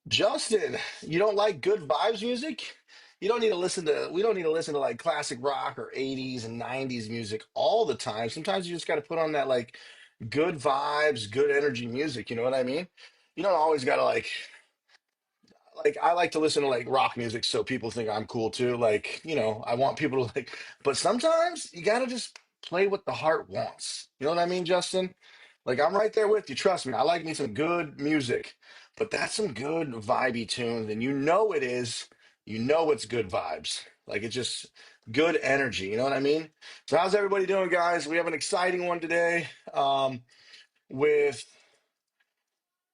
Justin, you don't like good vibes music? You don't need to listen to, we don't need to listen to like classic rock or 80s and 90s music all the time. Sometimes you just got to put on that like good vibes, good energy music. You know what I mean? You don't always got to like I like to listen to like rock music so people think I'm cool too. Like, I want people to like, but sometimes you gotta just play what the heart wants. You know what I mean, Justin? Like I'm right there with you. Trust me, I like me some good music, but that's some good vibey tunes, and you know it is. You know it's good vibes. Like it's just good energy. You know what I mean? So how's everybody doing, guys? We have an exciting one today. With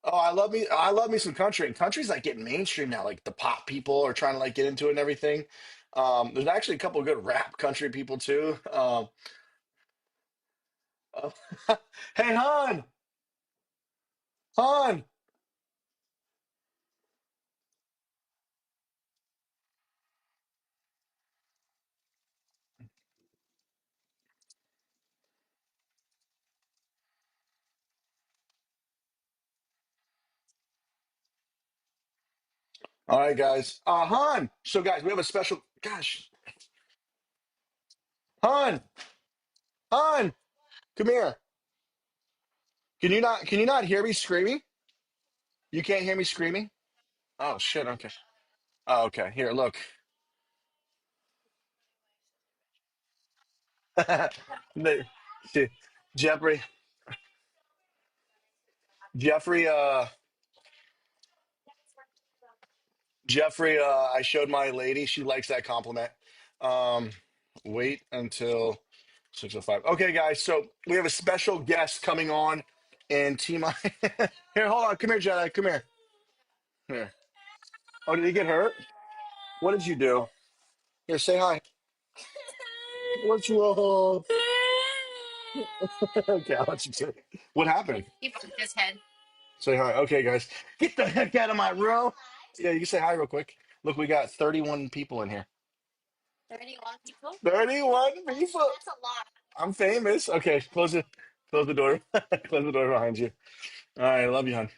Oh, I love me some country. And country's like getting mainstream now. Like the pop people are trying to like get into it and everything. There's actually a couple of good rap country people too. Uh, hey, Han. All right, guys. Han. So, guys, we have a special. Gosh, Han, Han, come here. Can you not hear me screaming? You can't hear me screaming? Oh shit. Okay. Oh, okay. Here, look. The- see, Jeffrey, Jeffrey, Jeffrey, I showed my lady. She likes that compliment. Um, wait until 6:05. Okay, guys. So we have a special guest coming on, and Team. Here, hold on. Come here, Jedi. Come here. Here. Oh, did he get hurt? What did you do? Here, say hi. What's wrong? Okay, I'll let you say. What happened? Say hi. Okay, guys. Get the heck out of my room. Yeah, you can say hi real quick. Look, we got 31 people in here. 31 people. I'm famous. Okay, close the door. Close the door behind you. All right, I love you, hon.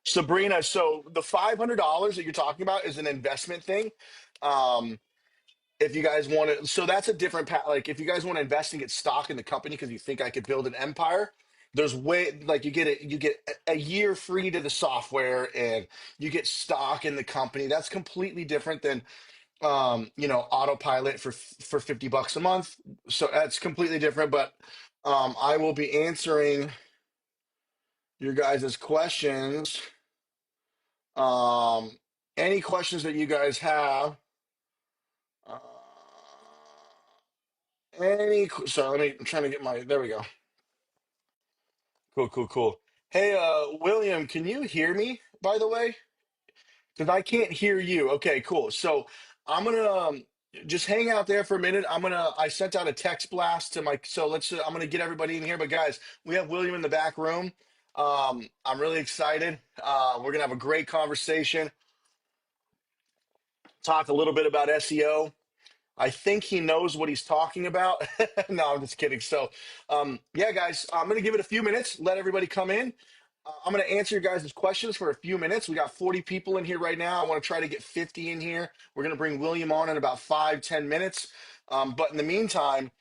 Sabrina, so the $500 that you're talking about is an investment thing. Um, if you guys want to, so that's a different path. Like if you guys want to invest and get stock in the company because you think I could build an empire, there's way like you get a year free to the software and you get stock in the company. That's completely different than autopilot for $50 a month. So that's completely different. But I will be answering your guys' questions. Um, any questions that you guys have. Uh, sorry, I'm trying to get my, there we go. Cool, cool, cool. Hey, William, can you hear me, by the way? Because I can't hear you. Okay, cool. So I'm gonna just hang out there for a minute. I sent out a text blast to my, so I'm gonna get everybody in here. But guys, we have William in the back room. I'm really excited. We're gonna have a great conversation, talk a little bit about SEO. I think he knows what he's talking about. No, I'm just kidding. So, yeah, guys, I'm going to give it a few minutes, let everybody come in. I'm going to answer your guys' questions for a few minutes. We got 40 people in here right now. I want to try to get 50 in here. We're going to bring William on in about 5-10 minutes. But in the meantime,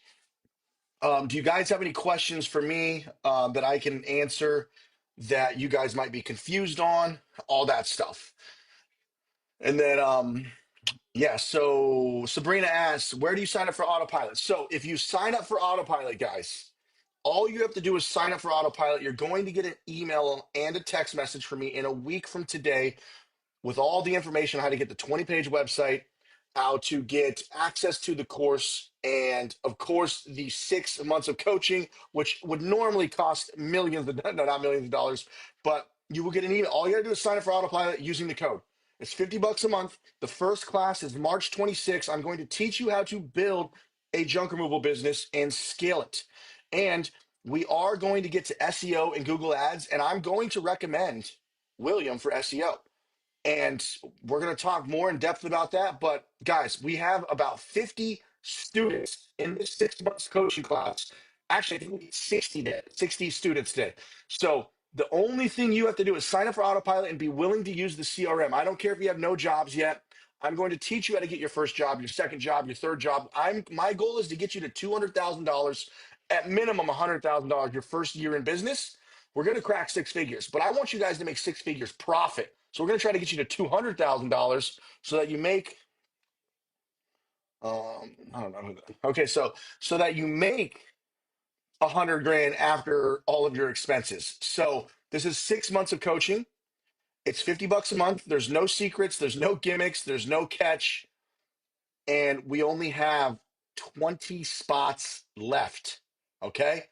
do you guys have any questions for me that I can answer that you guys might be confused on? All that stuff. And then, yeah, so Sabrina asks, where do you sign up for autopilot? So if you sign up for autopilot, guys, all you have to do is sign up for autopilot. You're going to get an email and a text message from me in a week from today with all the information on how to get the 20-page website, how to get access to the course, and of course, the 6 months of coaching, which would normally cost millions of, no, not millions of dollars, but you will get an email. All you gotta do is sign up for autopilot using the code. It's $50 a month. The first class is March 26th. I'm going to teach you how to build a junk removal business and scale it. And we are going to get to SEO and Google Ads, and I'm going to recommend William for SEO. And we're going to talk more in depth about that. But guys, we have about 50 students in this 6 months coaching class. Actually, I think we need 60 students today. So the only thing you have to do is sign up for autopilot and be willing to use the CRM. I don't care if you have no jobs yet. I'm going to teach you how to get your first job, your second job, your third job. My goal is to get you to $200,000, at minimum $100,000 your first year in business. We're going to crack 6 figures, but I want you guys to make 6 figures profit. So we're going to try to get you to $200,000 so that you make, I don't know. Okay, so that you make 100 grand after all of your expenses. So this is 6 months of coaching. It's $50 a month. There's no secrets. There's no gimmicks. There's no catch. And we only have 20 spots left. Okay.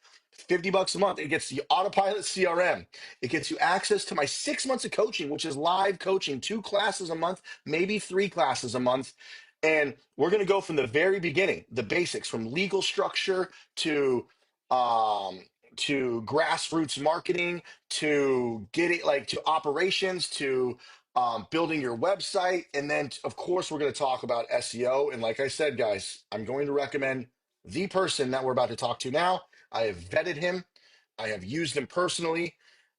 $50 a month. It gets the autopilot CRM. It gets you access to my 6 months of coaching, which is live coaching, 2 classes a month, maybe 3 classes a month. And we're going to go from the very beginning, the basics, from legal structure um, to grassroots marketing, to getting like to operations, to building your website. And then, of course, we're going to talk about SEO. And like I said, guys, I'm going to recommend the person that we're about to talk to now. I have vetted him. I have used him personally.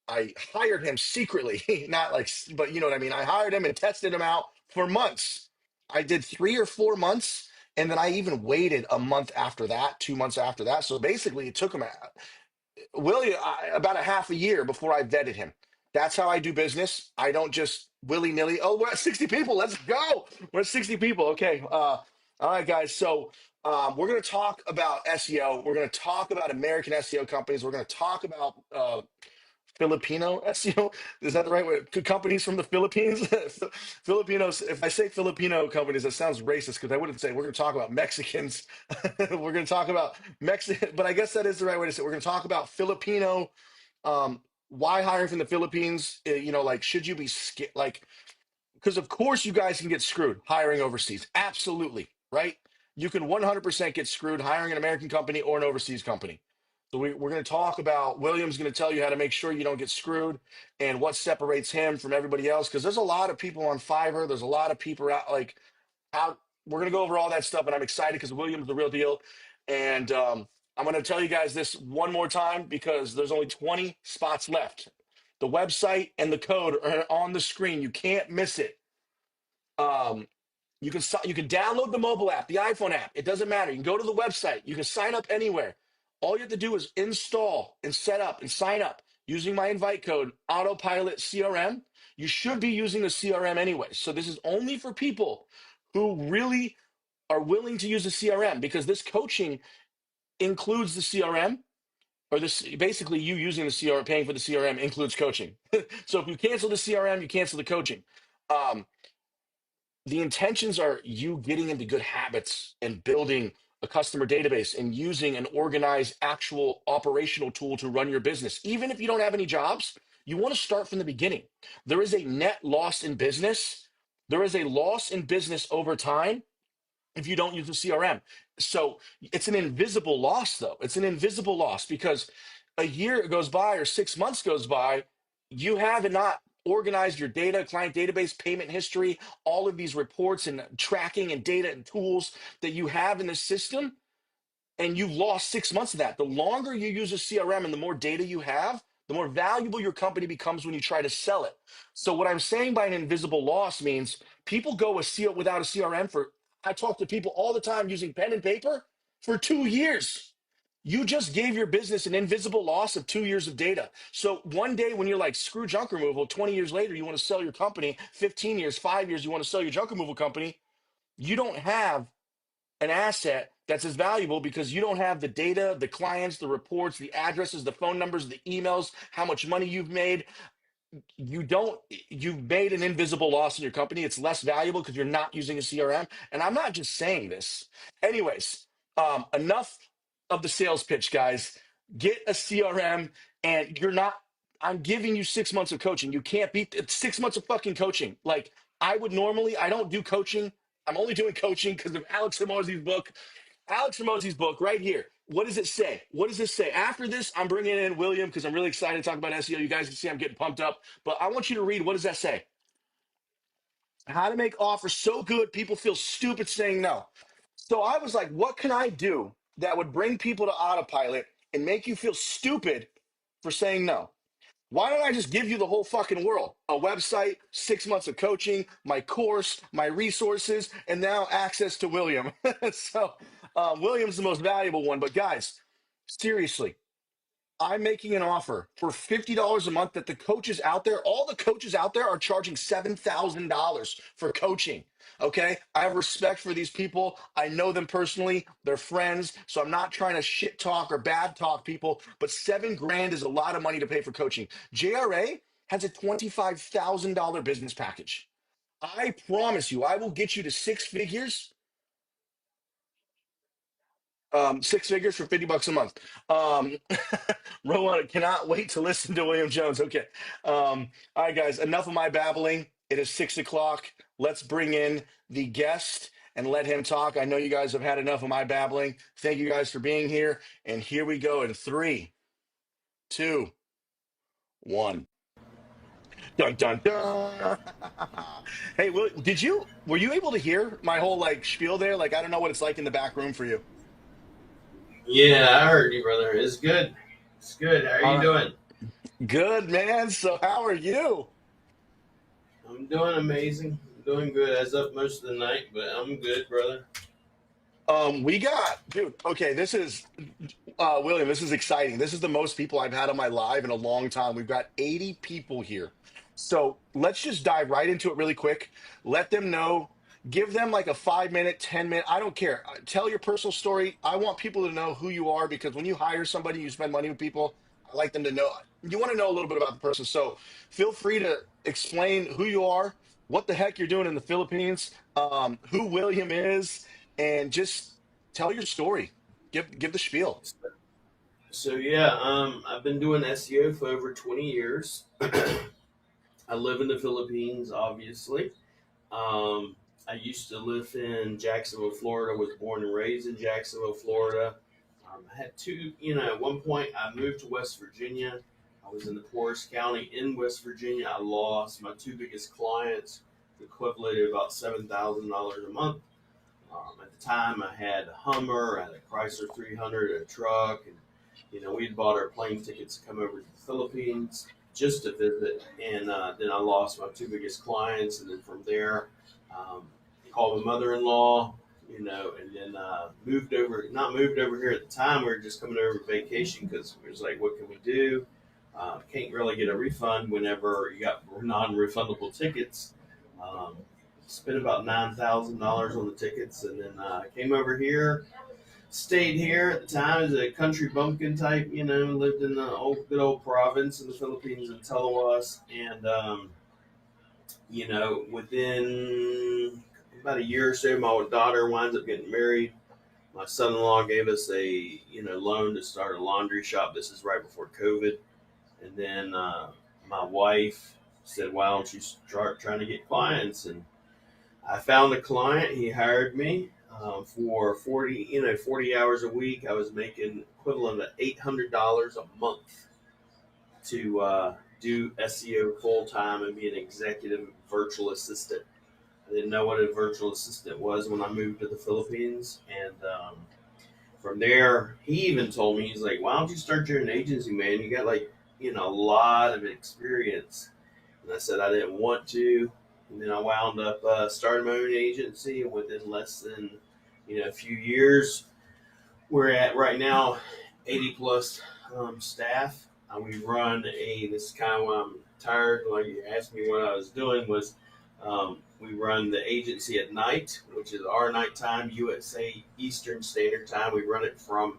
I hired him secretly, not like, but you know what I mean? I hired him and tested him out for months. I did 3 or 4 months. And then I even waited a month after that, 2 months after that. So basically, it took him about a half a year before I vetted him. That's how I do business. I don't just willy nilly. Oh, we're at 60 people. Let's go. We're at 60 people. Okay. All right, guys. So we're going to talk about SEO. We're going to talk about American SEO companies. We're going to talk about Filipino SEO. Is that the right way? Companies from the Philippines? Filipinos. If I say Filipino companies, that sounds racist because I wouldn't say we're going to talk about Mexicans. We're going to talk about Mexican, but I guess that is the right way to say it. We're going to talk about Filipino. Why hiring from the Philippines? Like, should you be scared? Like, because of course you guys can get screwed hiring overseas. Absolutely, right? You can 100% get screwed hiring an American company or an overseas company. So we're going to talk about William's going to tell you how to make sure you don't get screwed and what separates him from everybody else. Because there's a lot of people on Fiverr. There's a lot of people out. We're going to go over all that stuff, and I'm excited because William's the real deal. And I'm going to tell you guys this one more time because there's only 20 spots left. The website and the code are on the screen. You can't miss it. Um, you can download the mobile app, the iPhone app. It doesn't matter. You can go to the website. You can sign up anywhere. All you have to do is install and set up and sign up using my invite code Autopilot CRM. You should be using the CRM anyway. So this is only for people who really are willing to use the CRM because this coaching includes the CRM, or this basically you using the CRM, paying for the CRM includes coaching. So if you cancel the CRM, you cancel the coaching. Um, the intentions are you getting into good habits and building a customer database and using an organized actual operational tool to run your business. Even if you don't have any jobs, you want to start from the beginning. There is a net loss in business. There is a loss in business over time if you don't use the CRM. So it's an invisible loss, though. It's an invisible loss because a year goes by or 6 months goes by, you have not organized your data, client database, payment history, all of these reports and tracking and data and tools that you have in the system, and you lost 6 months of that. The longer you use a CRM and the more data you have, the more valuable your company becomes when you try to sell it. So what I'm saying by an invisible loss means people go without a CRM for, I talk to people all the time using pen and paper for 2 years. You just gave your business an invisible loss of 2 years of data. So one day when you're like, screw junk removal, 20 years later, you want to sell your company, 15 years, 5 years, you want to sell your junk removal company, you don't have an asset that's as valuable because you don't have the data, the clients, the reports, the addresses, the phone numbers, the emails, how much money you've made. You've made an invisible loss in your company. It's less valuable because you're not using a CRM. And I'm not just saying this. Anyways, enough of the sales pitch, guys. Get a CRM, and you're not, I'm giving you 6 months of coaching. You can't beat it. 6 months of fucking coaching. Like, I don't do coaching. I'm only doing coaching because of Alex Hormozi's book. Alex Hormozi's book right here. What does it say? What does this say? After this, I'm bringing in William because I'm really excited to talk about SEO. You guys can see I'm getting pumped up, but I want you to read. What does that say? How to make offers so good people feel stupid saying no. So I was like, what can I do that would bring people to autopilot and make you feel stupid for saying no? Why don't I just give you the whole fucking world? A website, 6 months of coaching, my course, my resources, and now access to William. So William's the most valuable one. But guys, seriously, I'm making an offer for $50 a month that the coaches out there, all the coaches out there are charging $7,000 for coaching. Okay. I have respect for these people. I know them personally. They're friends. So I'm not trying to shit talk or bad talk people, but 7 grand is a lot of money to pay for coaching. JRA has a $25,000 business package. I promise you, I will get you to 6 figures. 6 figures for $50 a month. Um, Rowan cannot wait to listen to William Jones. Okay. All right, guys, enough of my babbling. It is 6 o'clock. Let's bring in the guest and let him talk. I know you guys have had enough of my babbling. Thank you guys for being here. And here we go in 3, 2, 1. Dun dun dun. Hey, were you able to hear my whole like spiel there? Like, I don't know what it's like in the back room for you. Yeah, I heard you, brother. It's good. It's good. How are you Uh, doing? Good, man. So how are you? I'm doing amazing. I'm doing good. I was up most of the night, but I'm good, brother. We got, dude. Okay, this is William. This is exciting. This is the most people I've had on my live in a long time. We've got 80 people here. So let's just dive right into it really quick. Let them know. Give them like a 5 minute, 10 minute. I don't care. Tell your personal story. I want people to know who you are because when you hire somebody, you spend money with people. I like them to know. You want to know a little bit about the person. So feel free to explain who you are, what the heck you're doing in the Philippines, who William is, and just tell your story. Give the spiel. So yeah, I've been doing SEO for over 20 years. I live in the Philippines, obviously. Um, I used to live in Jacksonville, Florida. Was born and raised in Jacksonville, Florida. I had two. At one point, I moved to West Virginia. I was in the poorest county in West Virginia. I lost my two biggest clients, equivalent to about $7,000 a month. At the time, I had a Hummer, I had a Chrysler 300, a truck, and we had bought our plane tickets to come over to the Philippines just to visit. And then I lost my two biggest clients, and then from there, um, called my mother-in-law, and then moved over. Not moved over here at the time. We were just coming over vacation because it was like, what can we do? Can't really get a refund whenever you got non-refundable tickets. Um, Spent about $9,000 on the tickets, and then came over here. Stayed here at the time as a country bumpkin type, lived in the good old province in the Philippines in Telawas. And, within about a year or so, my daughter winds up getting married. My son-in-law gave us a, loan to start a laundry shop. This is right before COVID. And then my wife said, why don't you start trying to get clients? And I found a client. He hired me. For 40 hours a week, I was making equivalent of $800 a month to do SEO full time and be an executive virtual assistant. I didn't know what a virtual assistant was when I moved to the Philippines, and from there, he even told me, he's like, "Why don't you start your own agency, man? You got like a lot of experience." And I said I didn't want to, and then I wound up starting my own agency, and within less than a few years, we're at right now 80 plus staff. We run a. This is kind of why I'm tired. Like you asked me what I was doing was, we run the agency at night, which is our nighttime, USA Eastern Standard Time. We run it from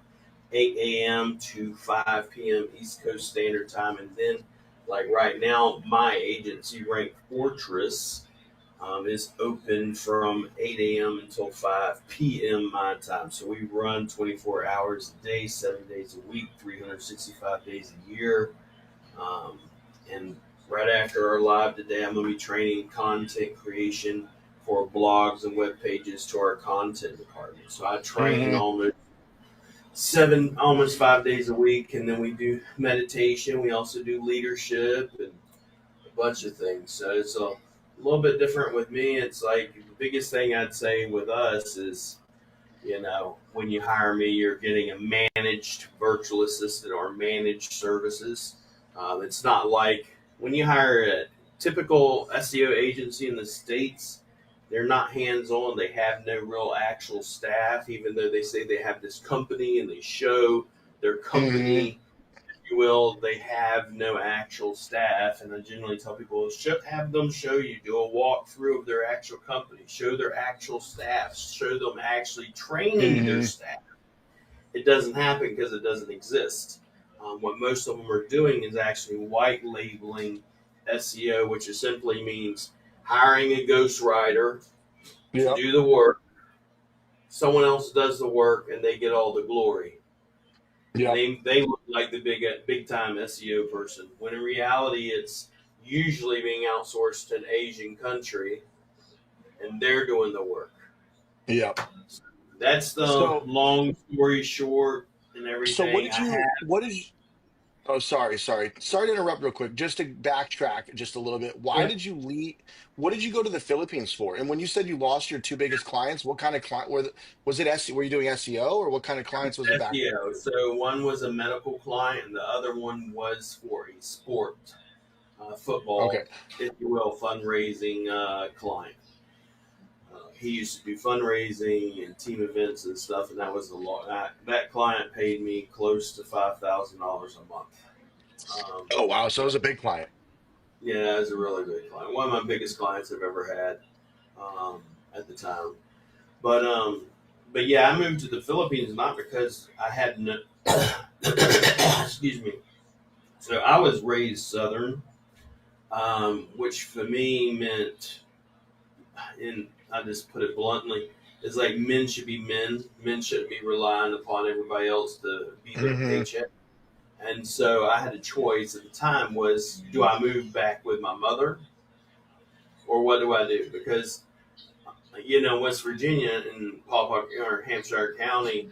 8 a.m. to 5 p.m. East Coast Standard Time, and then like right now, my agency, Rank Fortress, is open from 8 a.m. until 5 p.m. my time. So we run 24 hours a day, 7 days a week, 365 days a year. And right after our live today, I'm going to be training content creation for blogs and web pages to our content department. So I train Hmm. almost 5 days a week, and then we do meditation. We also do leadership and a bunch of things. So it's a little bit different with me. It's like the biggest thing I'd say with us is, when you hire me, you're getting a managed virtual assistant or managed services. It's not like when you hire a typical SEO agency in the States, they're not hands on. They have no real actual staff, even though they say they have this company and they show their Hmm. company, you will, they have no actual staff. And I generally tell people, have them show you, do a walkthrough of their actual company, show their actual staff, show them actually training their Hmm. staff. It doesn't happen because it doesn't exist. What most of them are doing is actually white labeling SEO, which simply means hiring a ghostwriter to Yep. do the work. Someone else does the work and they get all the glory. And Yep. they look like the big time SEO person. When in reality, it's usually being outsourced to an Asian country, and they're doing the work. Yep. That's the So, long story short and what everything. did you, what is, oh, sorry to interrupt real quick. Just to backtrack just a little bit. Why Yeah, did you leave? What did you go to the Philippines for? And when you said you lost your two biggest clients, what kind of client was it SEO? Were you doing SEO or what kind of clients was it back then? SEO. So one was a medical client, and the other one was for a sport, football, Okay. if you will, fundraising client. He used to do fundraising and team events and stuff, and that was a lot. That client paid me close to $5,000 a month. Um, Oh, wow. So it yeah, was a big client. yeah, it was a really big client. One of my biggest clients I've ever had at the time. But but yeah, I moved to the Philippines not because I had no. Excuse me. So I was raised Southern, which for me meant, and I just put it bluntly, it's like men should be men. Men shouldn't be relying upon everybody else to be their Hmm. paycheck. And so I had a choice at the time was, do I move back with my mother or what do I do? Because, West Virginia and Paw Paw or Hampshire County,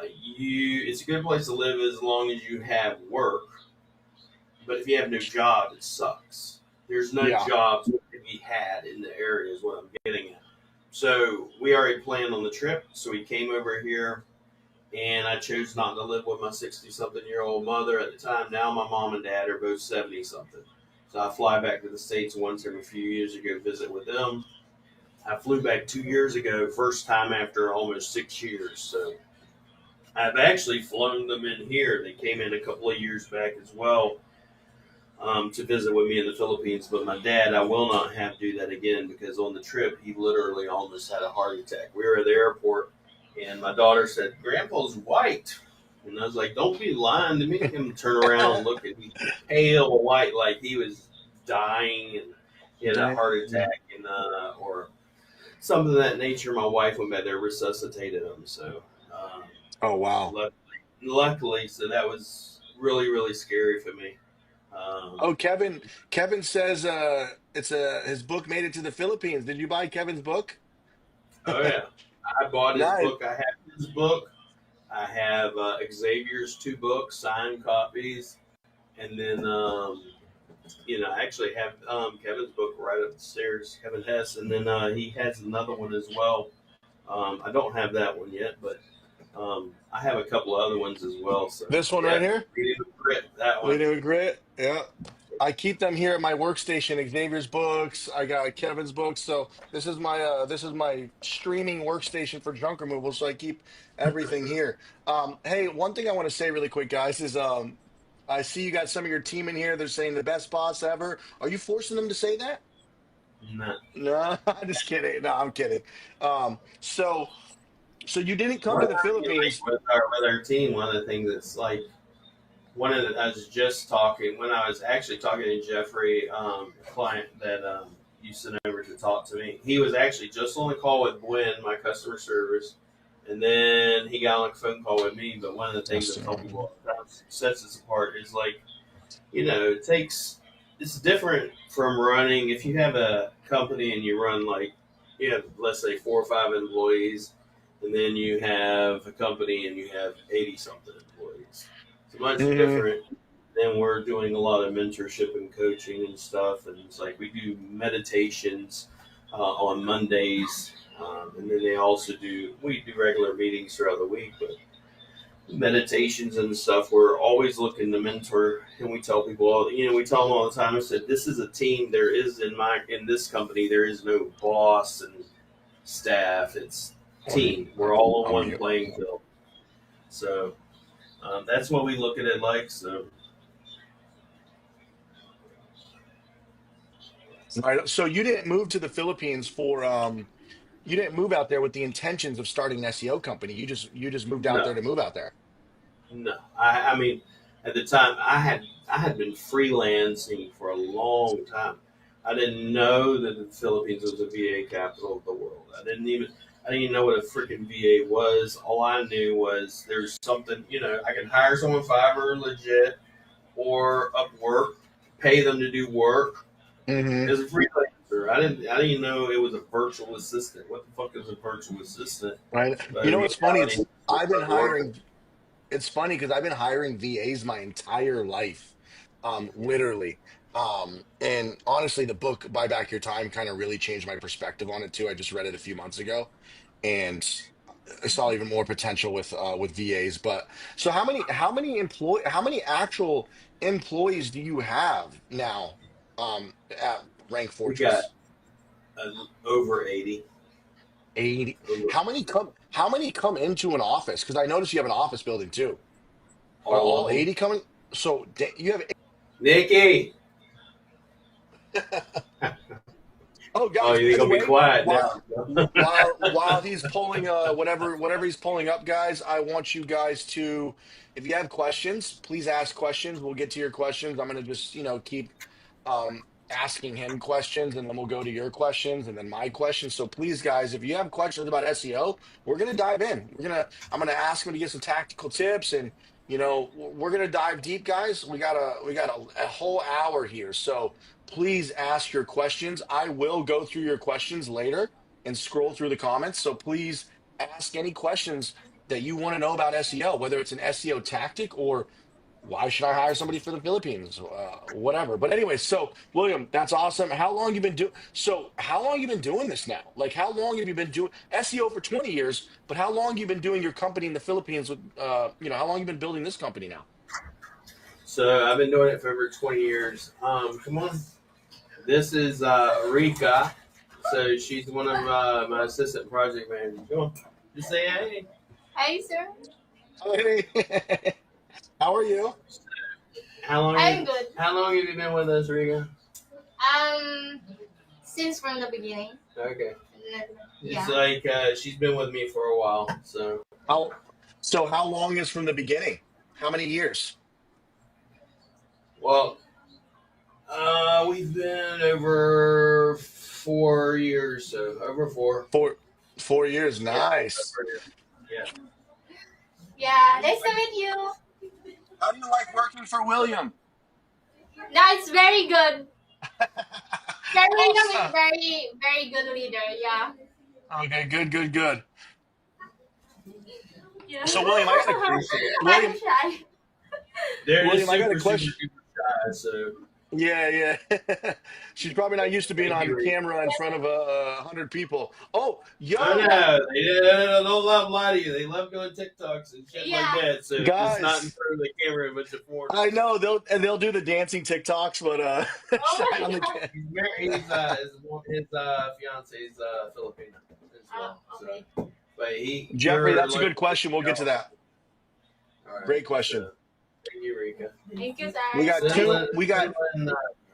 it's a good place to live as long as you have work. But if you have no job, it sucks. There's no Yeah. jobs to be had in the area, is what I'm getting at. So we already planned on the trip. So we came over here, and I chose not to live with my 60-something-year-old mother at the time. Now my mom and dad are both 70-something. So I fly back to the States once every few years to go visit with them. I flew back 2 years ago, first time after almost 6 years. So I've actually flown them in here. They came in a couple of years back as well, to visit with me in the Philippines. But my dad, I will not have to do that again because on the trip, he literally almost had a heart attack. We were at the airport, and my daughter said, "Grandpa's white." And I was like, "Don't be lying to me." Him turn around and look at me, pale white, like he was dying and he had a heart Dang. attack and or something of that nature. My wife went back there, resuscitated him. So, Oh, wow. luckily, so that was really, really scary for me. Um, Oh, Kevin says it's his book made it to the Philippines. Did you buy Kevin's book? oh yeah, I bought his Nice. book. I have his book. I have Xavier's two books, signed copies, and then I actually have Kevin's book right upstairs, Kevin Hess, and then he has another one as well. I don't have that one yet, but I have a couple of other ones as well. So This one right yeah, here. Reading with Grit, that one. Leading with Grit. Yeah. I keep them here at my workstation. Xavier's books. I got Kevin's books. So this is my streaming workstation for junk removal. So I keep everything here. Hey, one thing I want to say really quick, guys, is I see you got some of your team in here. They're saying the best boss ever. Are you forcing them to say that? Nah. No, I'm just kidding. No, I'm kidding. So you didn't come One to of the the, Philippines. with our team, one of the things that's like I was just talking when I was actually talking to Jeffrey, a client that you sent over to talk to me. He was actually just on the call with Gwen, my customer service, and then he got on a phone call with me. But one of the things Yes, that told people all the time sets us apart is like, it takes it's different from running. If you have a company and you run like you have, let's say, 4 or 5 employees, and then you have a company and you have 80 something employees. It's much sir. different. Then we're doing a lot of mentorship and coaching and stuff, and it's like we do meditations on Mondays, and then we do regular meetings throughout the week, but meditations and stuff. We're always looking to mentor, and we tell people, we tell them all the time. I said, this is a team. There is in this company, there is no boss and staff. It's I'll mute. team. We're all on I'll one mute. playing field. So that's what we look at it like. So All right. So you didn't move to the Philippines for you didn't move out there with the intentions of starting an SEO company. You just moved out no, there to move out there. no. I mean, at the time, I had been freelancing for a long time. I didn't know that the Philippines was the VA capital of the world. I didn't even know what a freaking VA was. All I knew was there's something, I can hire someone Fiverr legit or Upwork, pay them to do work Hmm. as a freelancer. I didn't even know it was a virtual assistant. What the fuck is a virtual assistant? Right. But You in know what's funny? reality, It's I've been we're working. hiring. It's funny because I've been hiring VAs my entire life, literally. And honestly, the book "Buy Back Your Time" kind of really changed my perspective on it too. I just read it a few months ago, and I saw even more potential with VAs. But so how many actual employees do you have now at Rank We got Fortress? over 80. 80. Over How many come into an office? Because I noticed you have an office building too. Are all of all them. 80 coming? So you have. Nikki! Oh, Oh, guys, you're by the going to be way, quiet while now. while he's pulling whatever he's pulling up, guys, I want you guys to, if you have questions, please ask questions. We'll get to your questions. I'm gonna just keep asking him questions, and then we'll go to your questions, and then my questions. So please, guys, if you have questions about SEO, we're gonna dive in. I'm gonna ask him to get some tactical tips, and we're gonna dive deep, guys. We got a whole hour here, so please ask your questions. I will go through your questions later and scroll through the comments. So please ask any questions that you want to know about SEO, whether it's an SEO tactic or why should I hire somebody for the Philippines, whatever. But anyway, so William, that's awesome. How long you been doing this now? Like, how long have you been doing SEO for 20 years? But how long you been doing your company in the Philippines with, how long you been building this company now? So I've been doing it for over 20 years. Come on. This is Rika. So she's one of my assistant project managers. Come on. Just say hey. Hi, sir. Hey, how are you? How long I'm you good. how long have you been with us, Rika? Um, since from the beginning. Okay. It's Yeah. like she's been with me for a while. So How how long is from the beginning? How many years? well, we've been over 4 years, so over four. 4 years. Yeah. Nice. Yeah. Yeah. Nice to meet you. How do you like working for William? No, it's very good. Sir William is Awesome. very, very good leader. Yeah. Okay, good, good, good. Yeah. So William, I got a Appreciate it. William. I'm shy. They're just William, I got a super, super, question. super shy. So Yeah, yeah. She's probably not used to being thank you, on Rika. camera in front of 100 people. Oh, I yo, know. They don't love lie to you. They love doing TikToks and shit Yeah. like that. So just not in guys. front of the camera, but the I foreigners. know they'll do the dancing TikToks, but Oh shy my on the god. camera. He's married. His fiance is Filipino as Oh, well. okay. So, but Jeffrey, you're that's a like, good question. We'll get to that. all right. Great question. So thank you, Rika. Thank you, We guys. got Send two. Lynn, We got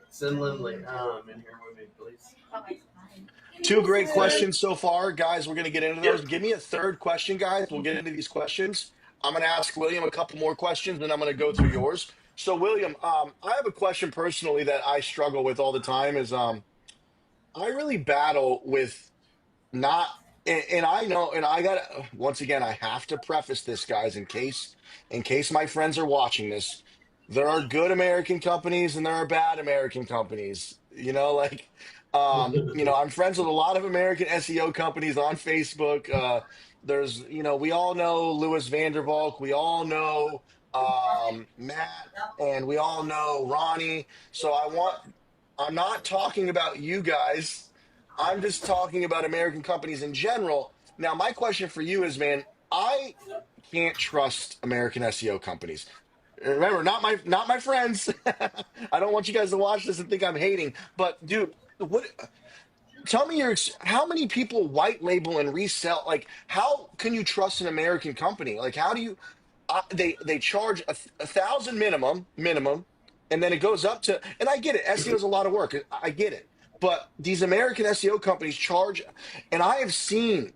send Lindley in here with me, please. Okay. two great Okay. questions so far, guys. We're gonna get into those. Yep. Give me a third question, guys. We'll get into these questions. I'm gonna ask William a couple more questions, and I'm gonna go through yours. So, William, I have a question personally that I struggle with all the time. Is I really battle with not and I know and I gotta once again I have to preface this, guys, in case my friends are watching this. There are good American companies and there are bad American companies, like I'm friends with a lot of American SEO companies on Facebook. There's we all know Louis Vandervalk, we all know Matt, and we all know Ronnie. So I'm not talking about you guys. I'm just talking about American companies in general. Now, my question for you is, man, I can't trust American SEO companies. Remember, not my friends. I don't want you guys to watch this and think I'm hating. But dude, what? Tell me how many people white label and resell? Like, how can you trust an American company? Like, how do you? They charge a thousand minimum, and then it goes up to. And I get it. SEO is a lot of work. I get it. But these American SEO companies charge, and I have seen.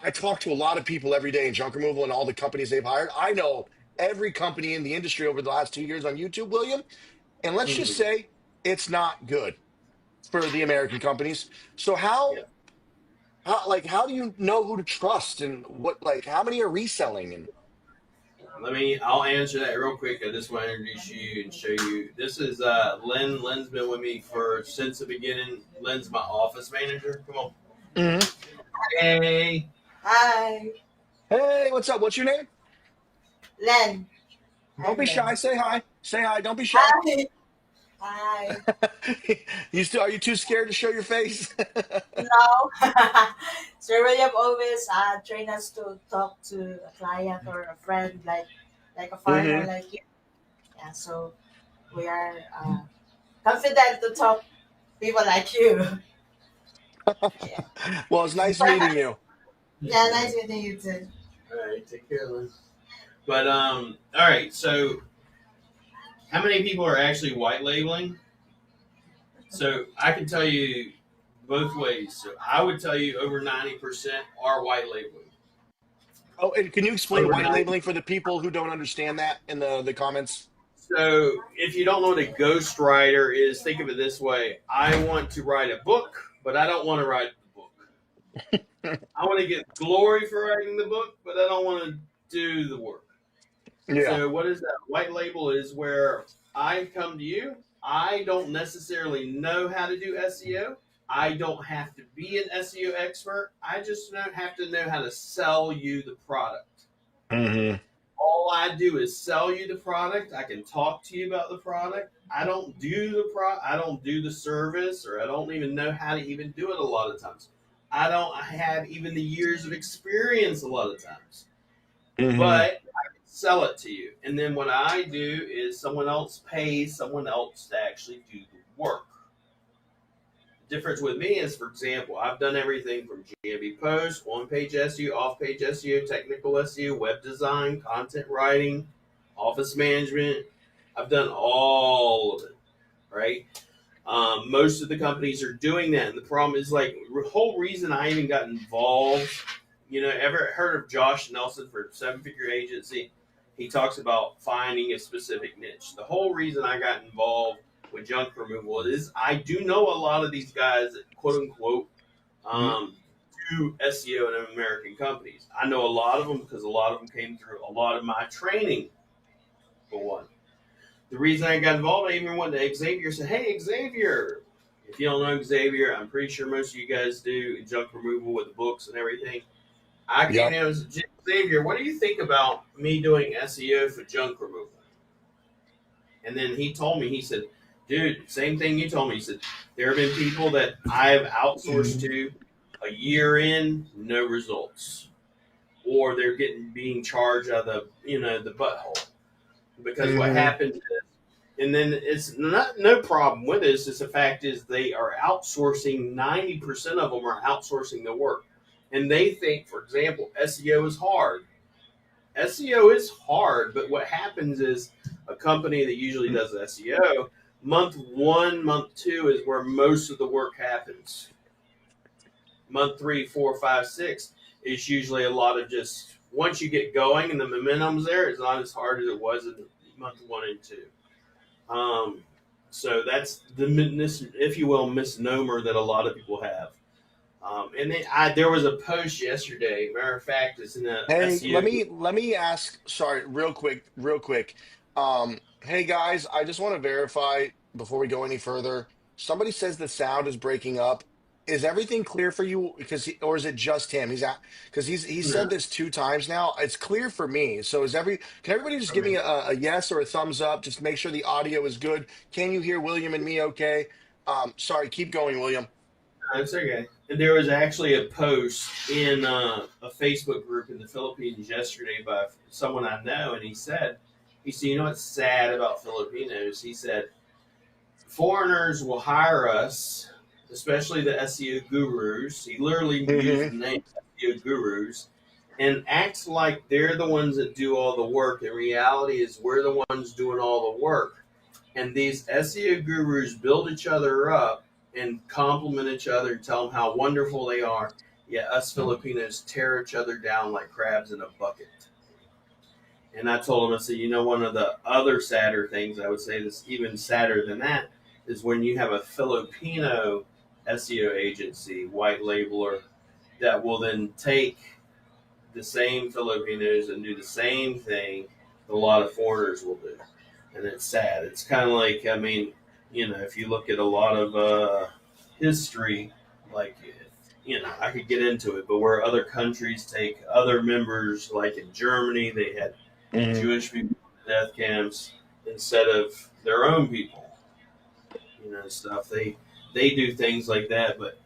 I talk to a lot of people every day in junk removal and all the companies they've hired. I know every company in the industry over the last 2 years on YouTube, William. And let's just Mhm. say it's not good for the American companies. So how Yeah. how do you know who to trust and what how many are reselling and I'll answer that real quick. I just want to introduce you and show you. This is Lynn. Lynn's been with me since the beginning. Lynn's my office manager. Come on. Mhm. Hey. Hi, Hey, what's up? What's your name? Len. Don't I'm be shy. Len. Say hi. Say hi. Don't be shy. Hi. Hi. Are you too scared to show your face? No. Sir William always train us to talk to a client or a friend like a foreigner Hmm. like you. Yeah, so we are confident to talk people like you. Yeah. Well, it's nice meeting you. Yeah, nice meeting you too. All right. Take care, Lynn. But all right. So, how many people are actually white labeling? So I can tell you both ways. So I would tell you over 90% are white labeling. Oh, and can you explain Over white 90. labeling for the people who don't understand that in the comments? So if you don't know what a ghostwriter is, think of it this way: I want to write a book, but I don't want to write the book. I want to get glory for writing the book, but I don't want to do the work. Yeah. So what is that? White label is where I come to you. I don't necessarily know how to do SEO. I don't have to be an SEO expert. I just have to know how to sell you the product. Hmm. All I do is sell you the product. I can talk to you about the product. I don't do I don't do the service, or I don't even know how to even do it a lot of times. I don't have even the years of experience a lot of times. Hmm. But I can sell it to you. And then what I do is someone else pays someone else to actually do the work. The difference with me is, for example, I've done everything from GMB post, on-page SEO, off-page SEO, technical SEO, web design, content writing, office management. I've done all of it, right? Most of the companies are doing that. And the problem is, like, the whole reason I even got involved, ever heard of Josh Nelson for Seven Figure Agency? He talks about finding a specific niche. The whole reason I got involved with junk removal is I do know a lot of these guys that quote unquote do SEO in American companies. I know a lot of them because a lot of them came through a lot of my training, for one. The reason I got involved, I even went to Xavier and said, hey, Xavier, if you don't know Xavier, I'm pretty sure most of you guys do junk removal with the books and everything. I came to Yep. him and said, Xavier, what do you think about me doing SEO for junk removal? And then he told me, he said, dude, same thing you told me. He said, there have been people that I've outsourced to a year in, no results. Or they're getting being charged out of the butthole. Because what Hmm. happens is, and then it's not no problem with it. It's just the fact is they are outsourcing 90% of them are outsourcing the work. And they think, for example, SEO is hard. SEO is hard, but what happens is a company that usually does SEO, month one, month two is where most of the work happens. Month three, four, five, six is usually a lot of just once you get going and the momentum's there, it's not as hard as it was in month one and two. Um, so that's the if you will, misnomer that a lot of people have. And then there was a post yesterday. Matter of fact, it's in the Hey, SEO. let me ask, sorry, real quick. Hey guys, I just want to verify before we go any further. Somebody says the sound is breaking up. Is everything clear for you? Or is it just him? Because he said No, this two times now. It's clear for me. So can everybody just I give me mean, a yes or a thumbs up? Just make sure the audio is good. Can you hear William and me okay? Sorry, keep going, William. that's okay. And there was actually a post in a Facebook group in the Philippines yesterday by someone I know, and he said, you know what's sad about Filipinos? He said, foreigners will hire us, especially the SEO gurus. He literally used Hmm. the name SEO gurus and act like they're the ones that do all the work. In reality, is we're the ones doing all the work. And these SEO gurus build each other up and compliment each other and tell them how wonderful they are. Yet us Filipinos tear each other down like crabs in a bucket. And I told him, I said, one of the other sadder things I would say that's even sadder than that is when you have a Filipino SEO agency, white labeler, that will then take the same Filipinos and do the same thing that a lot of foreigners will do. And it's sad. It's kind of like, I mean, if you look at a lot of history, like, I could get into it, but where other countries take other members, like in Germany, they had Hmm. Jewish people in death camps instead of their own people, stuff. They do things like that, but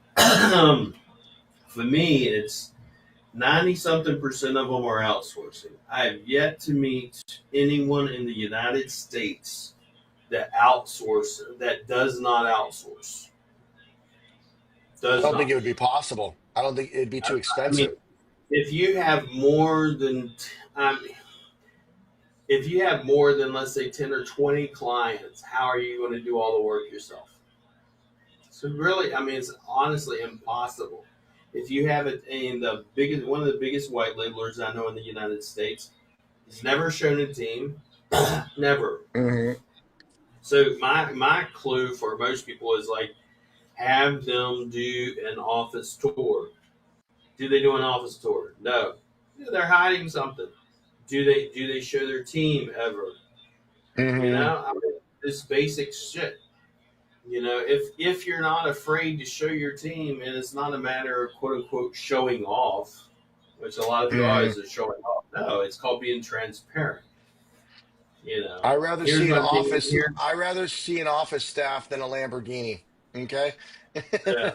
for me, it's 90 something percent of them are outsourcing. I have yet to meet anyone in the United States that does not outsource. I Does don't think not. it would be possible. I don't think it'd be too I mean, expensive. if you have more than, I mean, if you have more than let's say 10 or 20 clients, how are you going to do all the work yourself? So really, I mean, it's honestly impossible. If you have it in one of the biggest white labelers I know in the United States, he's never shown a team, never. Hmm. So my clue for most people is like have them do an office tour. Do they do an office tour? No. They're hiding something. Do they show their team ever? Hmm. I mean, this basic shit. If you're not afraid to show your team, and it's not a matter of quote unquote showing off, which a lot of people Hmm. always are showing off. No, it's called being transparent. Here's my team. Here, I rather see an office staff than a Lamborghini. Okay. yeah.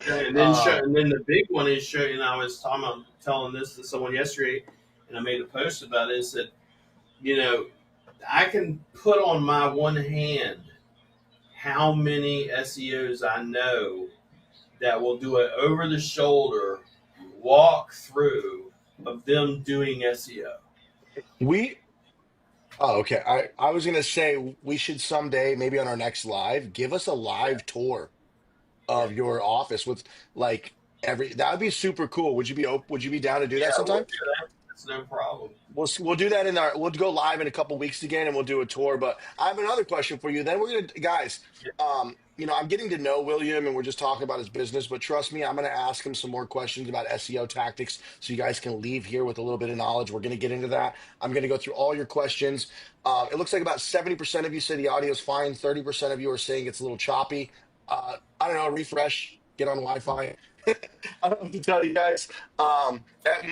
um, And then the big one is showing. I was telling this to someone yesterday, and I made a post about it. Said, you know, I can put on my one hand how many SEOs I know that will do an over the shoulder walk through of them doing SEO. we oh, okay. I was gonna say we should someday, maybe on our next live, give us a live tour Yeah, of your office with like every that would be super cool. Would you be down to do that yeah, we'll sometime? do that. That's no problem. We'll do that we'll go live in a couple weeks again and we'll do a tour. But I have another question for you. Then we're gonna guys, Yeah, I'm getting to know William and we're just talking about his business, but trust me, I'm gonna ask him some more questions about SEO tactics so you guys can leave here with a little bit of knowledge. We're gonna get into that. I'm gonna go through all your questions. It looks like about 70% of you say the audio is fine, 30% of you are saying it's a little choppy. I don't know, refresh, get on Wi-Fi. I don't have to tell you guys.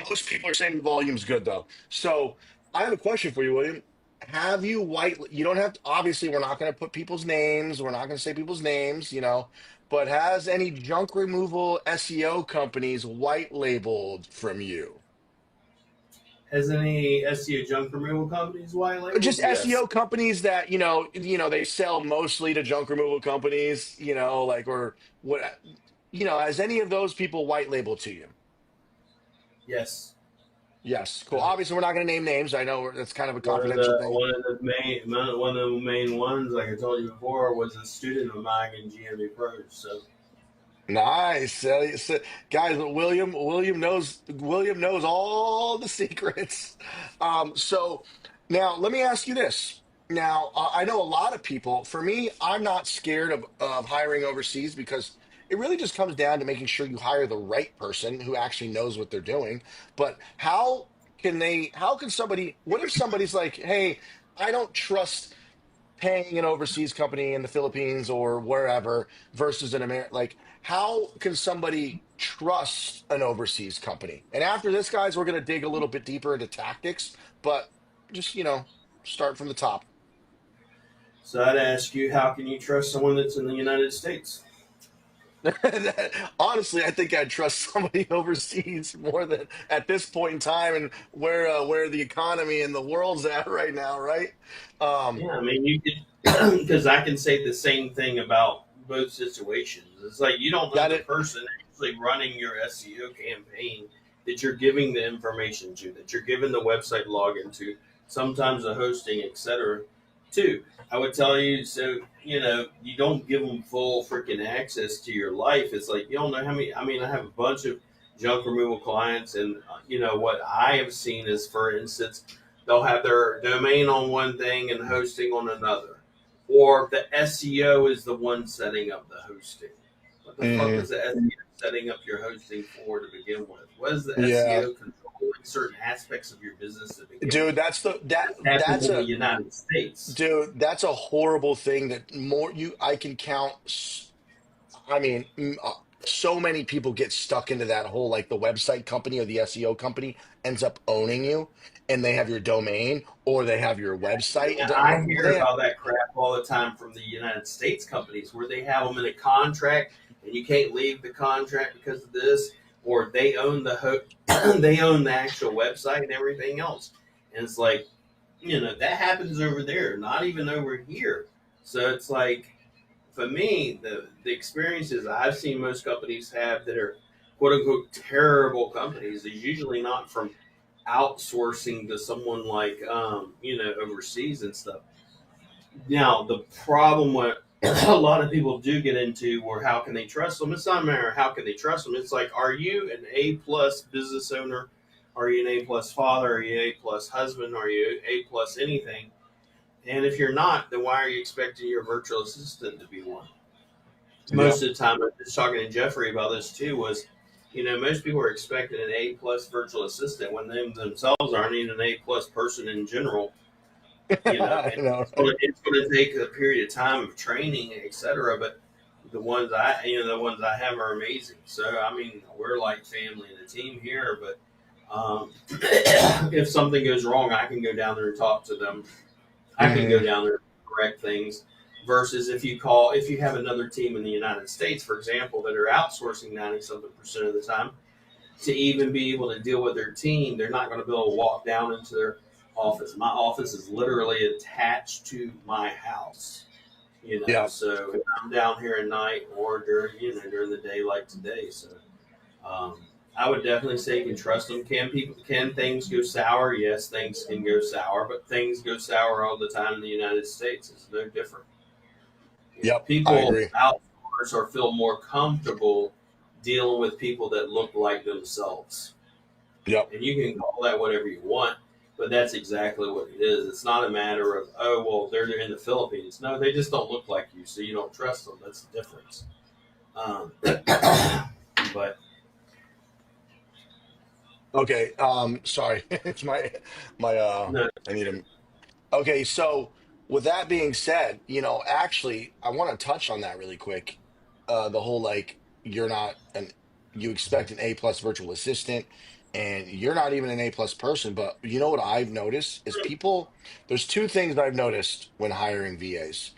Most people are saying the volume's good though. So I have a question for you, William. Have you white? You don't have to, obviously, we're not going to put people's names. We're not going to say people's names, but has any junk removal SEO companies white labeled from you? Has any SEO junk removal companies white labeled? Just Yes. SEO companies that, they sell mostly to junk removal companies, like, or what, has any of those people white labeled to you? Yes. Yes, cool. Obviously, we're not going to name names. I know that's kind of a One of the confidential thing. one of the main ones, like I told you before, was a student of mine in GME Pros. So Nice. Guys, William knows all the secrets. So now let me ask you this. Now, I know a lot of people, for me, I'm not scared of hiring overseas because it really just comes down to making sure you hire the right person who actually knows what they're doing. But how can somebody, what if somebody's like, hey, I don't trust paying an overseas company in the Philippines or wherever versus an American. Like, how can somebody trust an overseas company? And after this, guys, we're going to dig a little bit deeper into tactics, but just, start from the top. I'd ask you, how can you trust someone that's in the United States? Honestly, I think I'd trust somebody overseas more than at this point in time and where the economy and the world's at right now, right? Um, Yeah, I mean, you could, because I can say the same thing about both situations. It's like you don't know got the it. person actually running your SEO campaign that you're giving the information to, that you're giving the website login to, sometimes the hosting, etc. Too, I would tell you, so you don't give them full freaking access to your life. It's like you don't know how many. I mean, I have a bunch of junk removal clients, and what I have seen is, for instance, they'll have their domain on one thing and hosting on another. Or the SEO is the one setting up the hosting. What the fuck Mhm. is the SEO setting up your hosting for to begin with? What is the Yeah, SEO controlling certain aspects of your business to begin dude, with? that's the that This happens that's in the a United States. dude, that's a horrible thing that more you I can count. I mean, so many people get stuck into that whole like the website company or the SEO company ends up owning you, and they have your domain or they have your website. And I Well, hear about that crap all the time from the United States companies where they have them in a contract and you can't leave the contract because of this, or they own they own the actual website and everything else. And it's like, that happens over there, not even over here. So it's like, for me, the experiences I've seen most companies have that are quote unquote terrible companies is usually not from outsourcing to someone like overseas and stuff. Now the problem what a lot of people do get into, or how can they trust them? It's not a matter of how can they trust them. It's like, are you an A plus business owner? Are you an A plus father? Are you an A plus husband? Are you A plus anything? And if you're not, then why are you expecting your virtual assistant to be one? yeah, Most of the time, I was talking to Jeffrey about this too. Was most people are expecting an A plus virtual assistant when they themselves aren't even an A plus person in general. I And know, right? it's going to take a period of time of training, etc. But the ones I have are amazing. So I mean, we're like family and a team here. But if something goes wrong, I can go down there and talk to them. I can go Hmm. down there and correct things. Versus if you have another team in the United States, for example, that are outsourcing 90 something percent of the time, to even be able to deal with their team, they're not going to be able to walk down into their office. My office is literally attached to my house. Yeah, So if I'm down here at night or during the day like today. So um, I would definitely say you can trust them. Can things go sour? Yes, things can go sour, but things go sour all the time in the United States. It's no different. yep, I People agree. outsource or feel more comfortable dealing with people that look like themselves. Yep, And you can call that whatever you want, but that's exactly what it is. It's not a matter of, oh, well, they're in the Philippines. No, they just don't look like you, so you don't trust them. That's the difference. But okay. Sorry, it's my no, I need him. Okay, so with that being said, actually, I want to touch on that really quick. The whole like you're not an you expect an A plus virtual assistant, and you're not even an A plus person. But you know what I've noticed is people, there's two things I've noticed when hiring VAs.